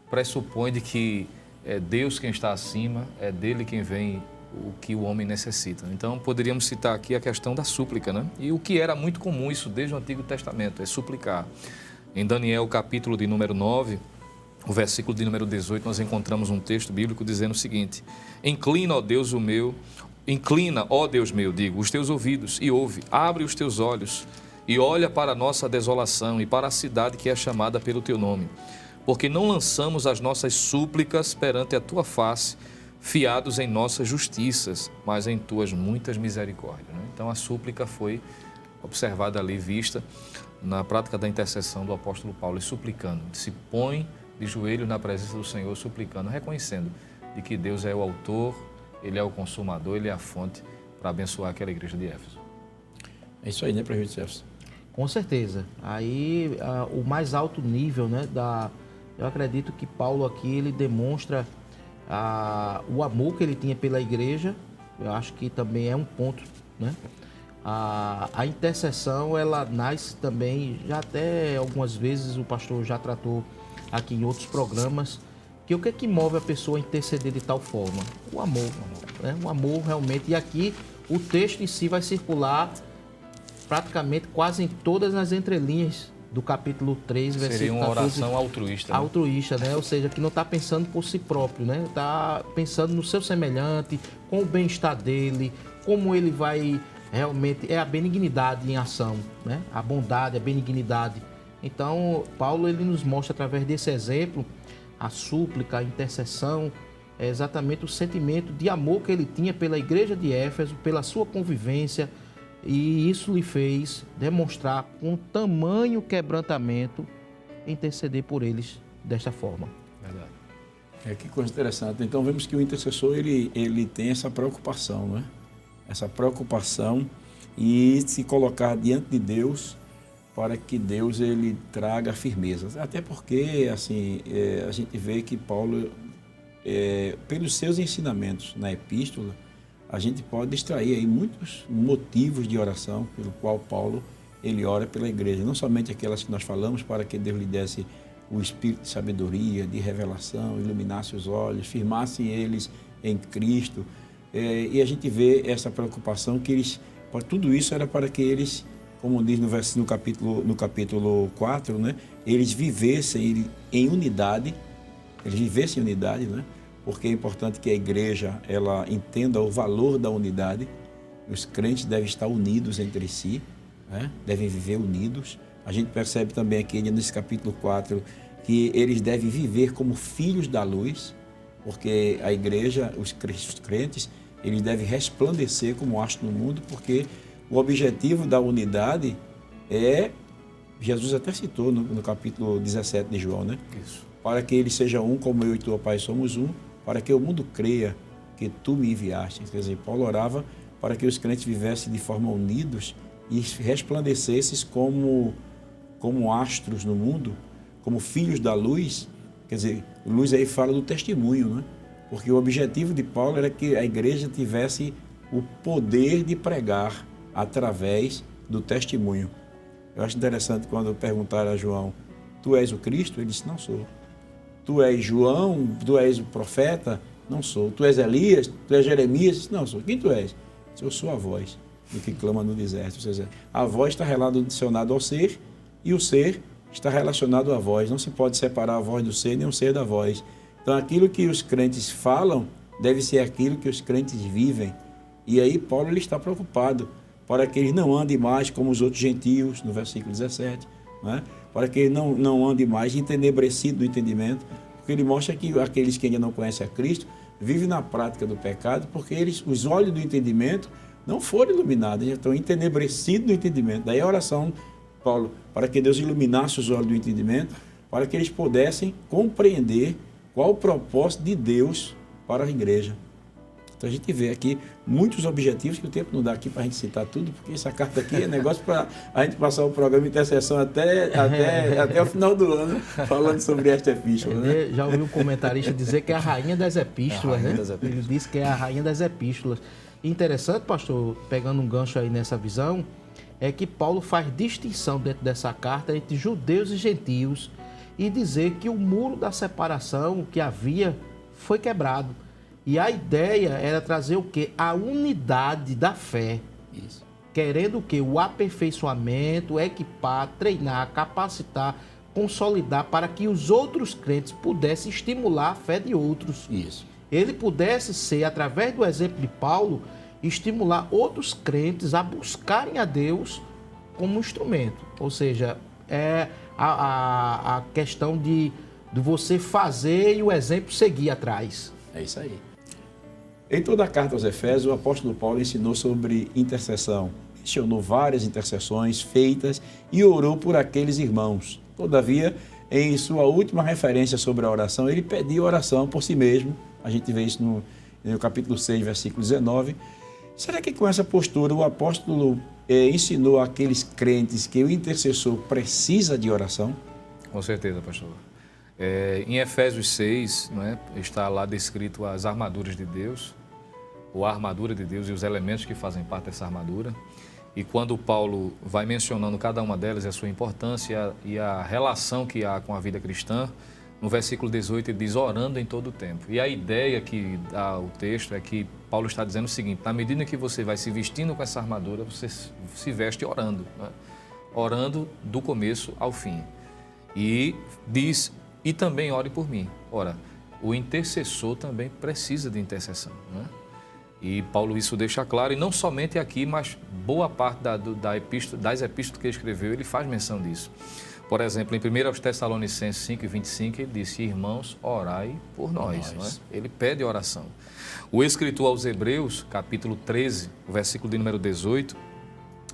pressupõe de que é Deus quem está acima, é dele quem vem o que o homem necessita. Então poderíamos citar aqui a questão da súplica, né? E o que era muito comum isso desde o Antigo Testamento, é suplicar. Em Daniel, capítulo de número 9, o versículo de número 18, nós encontramos um texto bíblico dizendo o seguinte: inclina, ó Deus meu, os teus ouvidos e ouve, abre os teus olhos e olha para a nossa desolação e para a cidade que é chamada pelo teu nome, porque não lançamos as nossas súplicas perante a tua face, fiados em nossas justiças, mas em tuas muitas misericórdias. Então a súplica foi observada ali, vista na prática da intercessão do apóstolo Paulo, e suplicando, se põe de joelho na presença do Senhor, suplicando, reconhecendo de que Deus é o autor, ele é o consumador, ele é a fonte para abençoar aquela igreja de Éfeso. É isso aí, né, presbítero Éfeso? Com certeza. Aí o mais alto nível, né, eu acredito que Paulo aqui ele demonstra o amor que ele tinha pela igreja. Eu acho que também é um ponto, né? A intercessão, ela nasce também, já até algumas vezes o pastor já tratou aqui em outros programas, que o que é que move a pessoa a interceder de tal forma? O amor, né? O amor realmente. E aqui o texto em si vai circular praticamente quase em todas as entrelinhas do capítulo 3, Seria versículo uma 14. oração altruísta. Né? Altruísta, né? Ou seja, que não está pensando por si próprio, né? Está pensando no seu semelhante, com o bem-estar dele, como ele vai realmente... É a benignidade em ação, né? A bondade, a benignidade. Então, Paulo, ele nos mostra, através desse exemplo, a súplica, a intercessão, é exatamente o sentimento de amor que ele tinha pela igreja de Éfeso, pela sua convivência, e isso lhe fez demonstrar com tamanho quebrantamento interceder por eles desta forma. Verdade. Que coisa interessante. Então vemos que o intercessor ele tem essa preocupação, né? Essa preocupação e se colocar diante de Deus para que Deus ele traga firmeza. Até porque assim a gente vê que Paulo pelos seus ensinamentos na epístola, a gente pode extrair aí muitos motivos de oração pelo qual Paulo ele ora pela igreja, não somente aquelas que nós falamos para que Deus lhe desse o espírito de sabedoria, de revelação, iluminasse os olhos, firmasse eles em Cristo, e a gente vê essa preocupação que eles, tudo isso era para que eles, como diz no capítulo 4, né, eles vivessem em unidade, né? Porque é importante que a igreja ela entenda o valor da unidade. Os crentes devem estar unidos entre si, né? Devem viver unidos. A gente percebe também aqui nesse capítulo 4 que eles devem viver como filhos da luz, porque a igreja, os crentes, eles devem resplandecer como astro no mundo, porque o objetivo da unidade Jesus até citou no capítulo 17 de João, né? Isso. Para que eles sejam um, como eu e tu, Pai, somos um, para que o mundo creia que tu me enviaste. Quer dizer, Paulo orava para que os crentes vivessem de forma unidos e resplandecessem como astros no mundo, como filhos da luz. Quer dizer, luz aí fala do testemunho, né? Porque o objetivo de Paulo era que a igreja tivesse o poder de pregar através do testemunho. Eu acho interessante quando perguntaram a João, tu és o Cristo? Ele disse, não sou. Tu és João? Tu és o profeta? Não sou. Tu és Elias? Tu és Jeremias? Não sou. Quem tu és? Eu sou a voz do que clama no deserto. Ou seja, a voz está relacionada ao ser e o ser está relacionado à voz. Não se pode separar a voz do ser nem o ser da voz. Então, aquilo que os crentes falam deve ser aquilo que os crentes vivem. E aí Paulo ele está preocupado para que eles não andem mais como os outros gentios, no versículo 17, né? Para que ele não ande mais entenebrecido do entendimento, porque ele mostra que aqueles que ainda não conhecem a Cristo vivem na prática do pecado, porque os olhos do entendimento não foram iluminados, já estão entenebrecidos no entendimento. Daí a oração, Paulo, para que Deus iluminasse os olhos do entendimento, para que eles pudessem compreender qual o propósito de Deus para a igreja. Então a gente vê aqui muitos objetivos que o tempo não dá aqui para a gente citar tudo, porque essa carta aqui é negócio para a gente passar o programa de intercessão até o final do ano, falando sobre esta epístola. Né? Já ouviu um comentarista dizer que é a rainha das epístolas, né? Ele disse que é a rainha das epístolas. Interessante, pastor, pegando um gancho aí nessa visão, é que Paulo faz distinção dentro dessa carta entre judeus e gentios e dizer que o muro da separação que havia foi quebrado. E a ideia era trazer o quê? A unidade da fé. Isso. Querendo o quê? O aperfeiçoamento, equipar, treinar, capacitar, consolidar para que os outros crentes pudessem estimular a fé de outros. Isso. Ele pudesse ser, através do exemplo de Paulo, estimular outros crentes a buscarem a Deus como instrumento. Ou seja, é a questão de você fazer e o exemplo seguir atrás. É isso aí. Em toda a carta aos Efésios, o apóstolo Paulo ensinou sobre intercessão. Mencionou várias intercessões feitas e orou por aqueles irmãos. Todavia, em sua última referência sobre a oração, ele pediu oração por si mesmo. A gente vê isso no capítulo 6, versículo 19. Será que com essa postura o apóstolo ensinou àqueles crentes que o intercessor precisa de oração? Com certeza, pastor. Em Efésios 6, não é, está lá descrito as armaduras de Deus, ou a armadura de Deus e os elementos que fazem parte dessa armadura. E quando Paulo vai mencionando cada uma delas, a sua importância e a relação que há com a vida cristã, no versículo 18 ele diz, orando em todo o tempo. E a ideia que dá o texto é que Paulo está dizendo o seguinte, na medida que você vai se vestindo com essa armadura, você se veste orando, né? orando do começo ao fim. E diz, e também ore por mim. Ora, o intercessor também precisa de intercessão, né? E Paulo isso deixa claro, e não somente aqui, mas boa parte das epístolas que ele escreveu, ele faz menção disso. Por exemplo, em 1 Tessalonicenses 5:25, ele disse, irmãos, orai por nós. Não é? Ele pede oração. O escritor aos Hebreus, capítulo 13, versículo de número 18,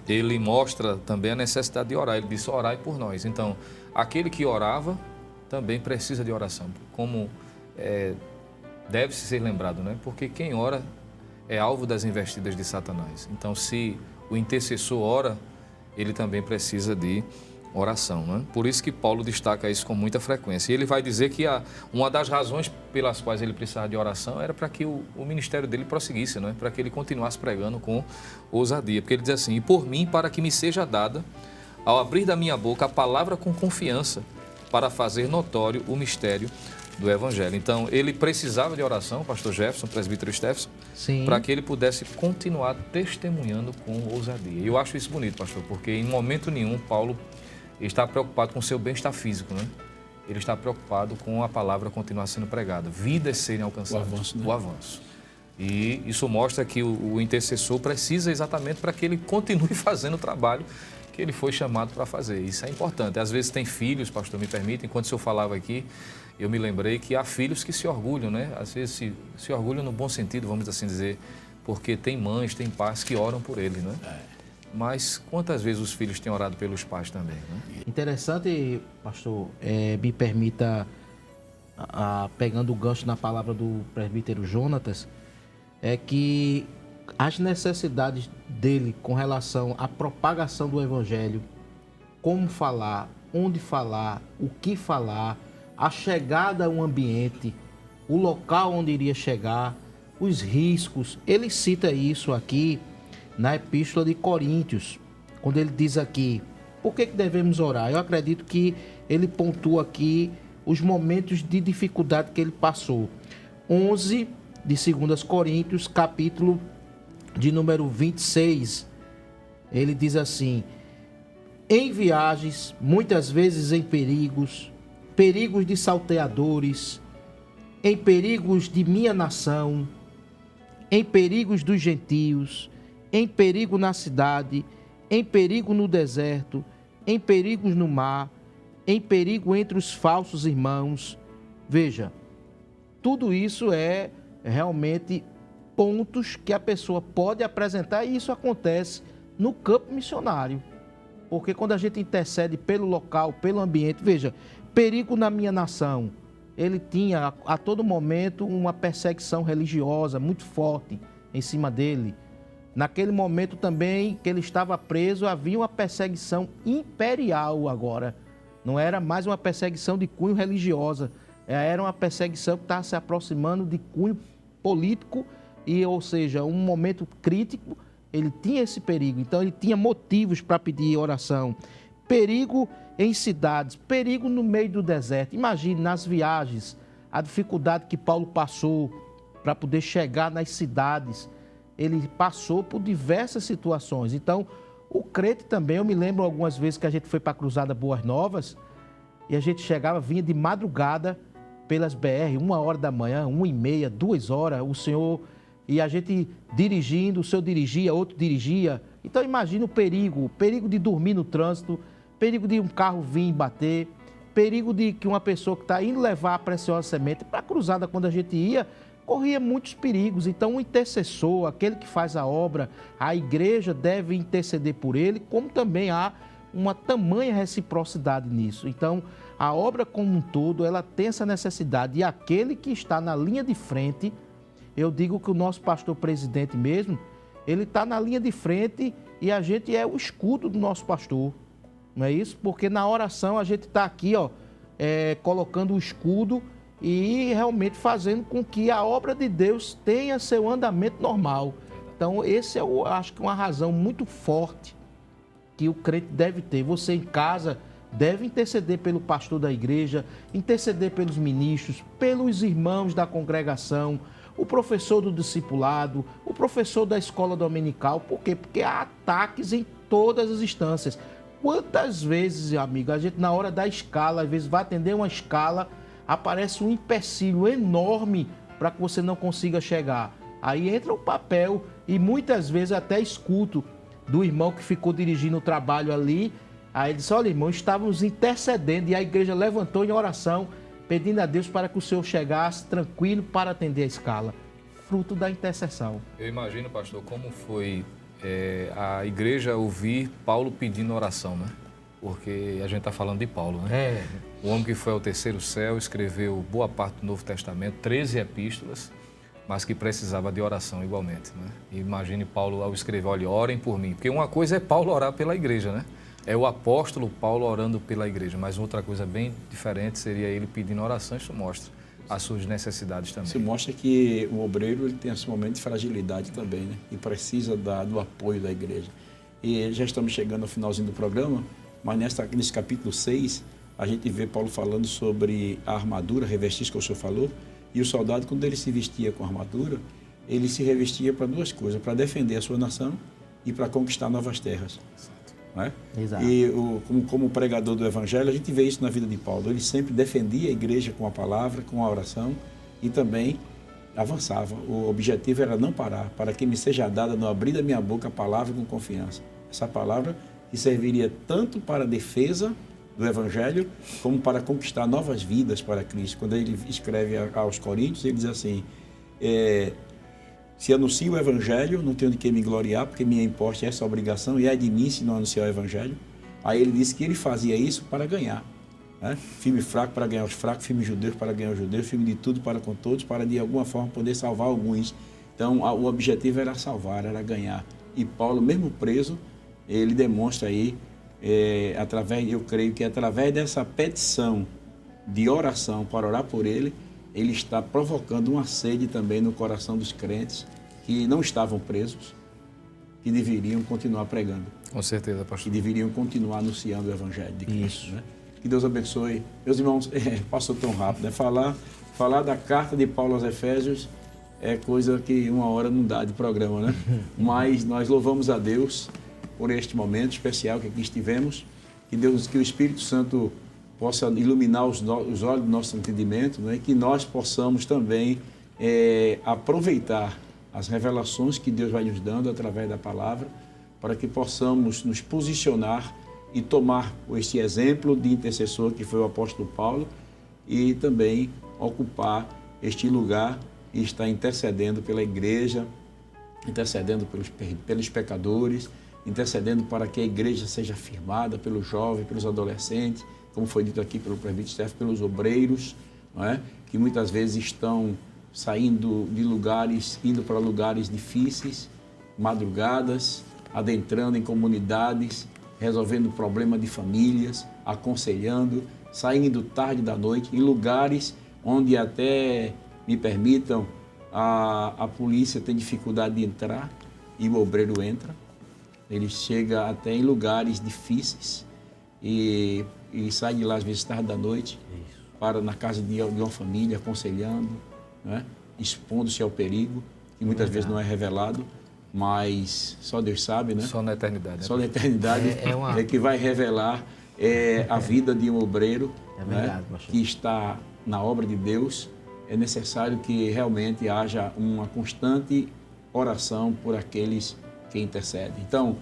ele mostra também a necessidade de orar. Ele disse, orai por nós. Então, aquele que orava também precisa de oração, como deve-se ser lembrado, né? Porque quem ora é alvo das investidas de Satanás. Então, se o intercessor ora, ele também precisa de oração, né? Por isso que Paulo destaca isso com muita frequência. E ele vai dizer que uma das razões pelas quais ele precisava de oração era para que o ministério dele prosseguisse, né? Para que ele continuasse pregando com ousadia. Porque ele diz assim, e por mim, para que me seja dada, ao abrir da minha boca, a palavra com confiança, para fazer notório o mistério do Evangelho. Então, ele precisava de oração, pastor Jefferson, presbítero Stefferson, para que ele pudesse continuar testemunhando com ousadia. E eu acho isso bonito, pastor, porque em momento nenhum Paulo está preocupado com o seu bem-estar físico, né? Ele está preocupado com a palavra continuar sendo pregada, vidas serem alcançadas, o avanço. E isso mostra que o intercessor precisa exatamente para que ele continue fazendo o trabalho que ele foi chamado para fazer. Isso é importante. Às vezes tem filhos, pastor, me permite, enquanto o senhor falava aqui, eu me lembrei que há filhos que se orgulham, né? Às vezes se orgulham no bom sentido, vamos assim dizer, porque tem mães, tem pais que oram por ele, né? Mas quantas vezes os filhos têm orado pelos pais também, né? Interessante, pastor, me permita, pegando o gancho na palavra do presbítero Jonatas, é que as necessidades dele com relação à propagação do Evangelho, como falar, onde falar, o que falar, a chegada ao ambiente, o local onde iria chegar, os riscos. Ele cita isso aqui na Epístola de Coríntios, quando ele diz aqui, por que devemos orar? Eu acredito que ele pontua aqui os momentos de dificuldade que ele passou. 11 de 2 Coríntios, capítulo de número 26, ele diz assim, em viagens, muitas vezes em perigos de salteadores, em perigos de minha nação, em perigos dos gentios, em perigo na cidade, em perigo no deserto, em perigos no mar, em perigo entre os falsos irmãos. Veja, tudo isso é realmente pontos que a pessoa pode apresentar e isso acontece no campo missionário. Porque quando a gente intercede pelo local, pelo ambiente, veja, perigo na minha nação, ele tinha a todo momento uma perseguição religiosa muito forte em cima dele. Naquele momento também que ele estava preso, havia uma perseguição imperial agora. Não era mais uma perseguição de cunho religiosa, era uma perseguição que estava se aproximando de cunho político, ou seja, um momento crítico, ele tinha esse perigo. Então ele tinha motivos para pedir oração. Perigo em cidades, perigo no meio do deserto. Imagine nas viagens, a dificuldade que Paulo passou para poder chegar nas cidades. Ele passou por diversas situações. Então, o crente também, eu me lembro algumas vezes que a gente foi para a Cruzada Boas Novas e a gente chegava, vinha de madrugada pelas BR, 1h da manhã, 1h30, 2h, o senhor e a gente dirigindo, o senhor dirigia, outro dirigia. Então, imagina o perigo de dormir no trânsito, perigo de um carro vir e bater, perigo de que uma pessoa que está indo levar a preciosa semente para a cruzada, quando a gente ia, corria muitos perigos. Então, o intercessor, aquele que faz a obra, a igreja deve interceder por ele, como também há uma tamanha reciprocidade nisso. Então, a obra como um todo, ela tem essa necessidade. E aquele que está na linha de frente, eu digo que o nosso pastor presidente mesmo, ele está na linha de frente e a gente é o escudo do nosso pastor. Não é isso? Porque na oração a gente está aqui, colocando o escudo e realmente fazendo com que a obra de Deus tenha seu andamento normal. Então, esse eu acho que é uma razão muito forte que o crente deve ter. Você em casa deve interceder pelo pastor da igreja, interceder pelos ministros, pelos irmãos da congregação, o professor do discipulado, o professor da escola dominical. Por quê? Porque há ataques em todas as instâncias. quantas vezes, amigo, a gente na hora da escala, às vezes vai atender uma escala, aparece um empecilho enorme para que você não consiga chegar. Aí entra o papel e muitas vezes até escuto do irmão que ficou dirigindo o trabalho ali. Aí ele disse, olha, irmão, estávamos intercedendo e a igreja levantou em oração, pedindo a Deus para que o senhor chegasse tranquilo para atender a escala. Fruto da intercessão. Eu imagino, pastor, como foi a igreja ouvir Paulo pedindo oração, né? Porque a gente está falando de Paulo, né? O homem que foi ao terceiro céu, escreveu boa parte do Novo Testamento, 13 epístolas, mas que precisava de oração igualmente, né? E imagine Paulo ao escrever, olha, orem por mim. Porque uma coisa é Paulo orar pela igreja, né? É o apóstolo Paulo orando pela igreja, mas outra coisa bem diferente seria ele pedindo oração. Isso mostra as suas necessidades também. Isso mostra que o obreiro ele tem esse momento de fragilidade também, né? E precisa do apoio da igreja. E já estamos chegando ao finalzinho do programa, mas nesse capítulo 6, a gente vê Paulo falando sobre a armadura, revestir que o senhor falou, e o soldado, quando ele se vestia com a armadura, ele se revestia para duas coisas, para defender a sua nação e para conquistar novas terras. Né? Exato. E como pregador do Evangelho, a gente vê isso na vida de Paulo. Ele sempre defendia a igreja com a palavra, com a oração e também avançava. O objetivo era não parar, para que me seja dada no abrir da minha boca a palavra com confiança. Essa palavra que serviria tanto para a defesa do Evangelho, como para conquistar novas vidas para Cristo. Quando ele escreve aos Coríntios, ele diz assim, se anuncio o Evangelho, não tenho de que me gloriar, porque me imposta essa obrigação e é de mim se não anunciar o Evangelho. Aí ele disse que ele fazia isso para ganhar. Né? Firme fraco para ganhar os fracos, firme judeu para ganhar os judeus, firme de tudo para com todos, para de alguma forma poder salvar alguns. Então o objetivo era salvar, era ganhar. E Paulo, mesmo preso, ele demonstra aí, eu creio que através dessa petição de oração para orar por ele, ele está provocando uma sede também no coração dos crentes que não estavam presos, que deveriam continuar pregando. Com certeza, pastor. Que deveriam continuar anunciando o Evangelho de Cristo. Né? Que Deus abençoe. Meus irmãos, passou tão rápido, né? Falar da carta de Paulo aos Efésios é coisa que uma hora não dá de programa, né? Mas nós louvamos a Deus por este momento especial que aqui estivemos. Que o Espírito Santo possa iluminar os olhos do nosso entendimento, né? Que nós possamos também aproveitar as revelações que Deus vai nos dando através da palavra, para que possamos nos posicionar e tomar este exemplo de intercessor que foi o apóstolo Paulo e também ocupar este lugar e estar intercedendo pela igreja, intercedendo pelos pecadores, intercedendo para que a igreja seja firmada pelos jovens, pelos adolescentes, como foi dito aqui pelo presbítero Stefano, pelos obreiros, não é? Que muitas vezes estão saindo de lugares, indo para lugares difíceis, madrugadas, adentrando em comunidades, resolvendo problemas de famílias, aconselhando, saindo tarde da noite, em lugares onde até, me permitam, a polícia tem dificuldade de entrar e o obreiro entra. Ele chega até em lugares difíceis e sai de lá às vezes tarde da noite, para na casa de uma família, aconselhando, né? Expondo-se ao perigo, que muitas vezes não é revelado, mas só Deus sabe, né? Só na eternidade. Né? Só na eternidade é que vai revelar a vida de um obreiro, né? Que está na obra de Deus. É necessário que realmente haja uma constante oração por aqueles que intercedem. Então,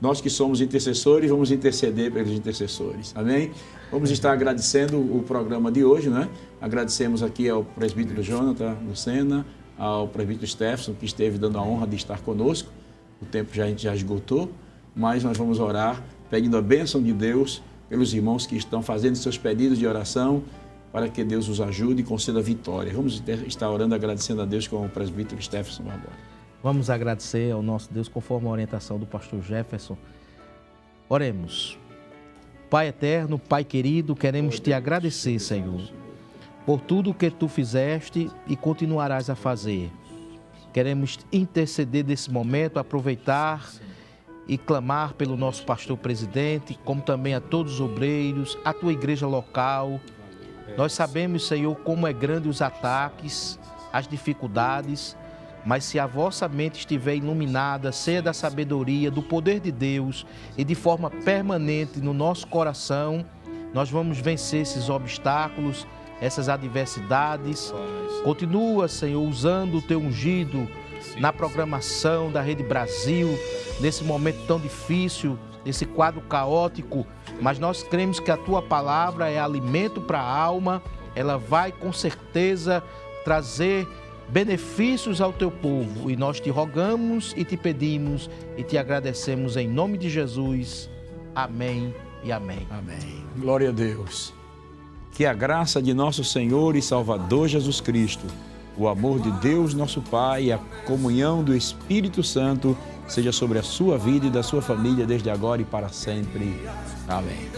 nós que somos intercessores, vamos interceder pelos intercessores. Amém? Vamos estar agradecendo o programa de hoje, né? Agradecemos aqui ao presbítero Jonathan Lucena, ao presbítero Stefano, que esteve dando a honra de estar conosco. O tempo a gente já esgotou, mas nós vamos orar, pedindo a bênção de Deus pelos irmãos que estão fazendo seus pedidos de oração, para que Deus os ajude e conceda vitória. Vamos estar orando, agradecendo a Deus com o presbítero Stefano agora. Vamos agradecer ao nosso Deus conforme a orientação do pastor Jefferson. Oremos. Pai eterno, Pai querido, queremos te agradecer, Senhor, por tudo o que tu fizeste e continuarás a fazer. Queremos interceder desse momento, aproveitar e clamar pelo nosso pastor presidente, como também a todos os obreiros, a tua igreja local. Nós sabemos, Senhor, como é grande os ataques, as dificuldades, Mas se a vossa mente estiver iluminada, cheia da sabedoria, do poder de Deus e de forma permanente no nosso coração, nós vamos vencer esses obstáculos, essas adversidades. Continua, Senhor, usando o teu ungido na programação da Rede Brasil, nesse momento tão difícil, nesse quadro caótico, mas nós cremos que a tua palavra é alimento para a alma, ela vai com certeza trazer benefícios ao teu povo, e nós te rogamos e te pedimos e te agradecemos em nome de Jesus. Amém e amém. Amém. Glória a Deus. Que a graça de nosso Senhor e Salvador Jesus Cristo, o amor de Deus nosso Pai e a comunhão do Espírito Santo seja sobre a sua vida e da sua família desde agora e para sempre. Amém.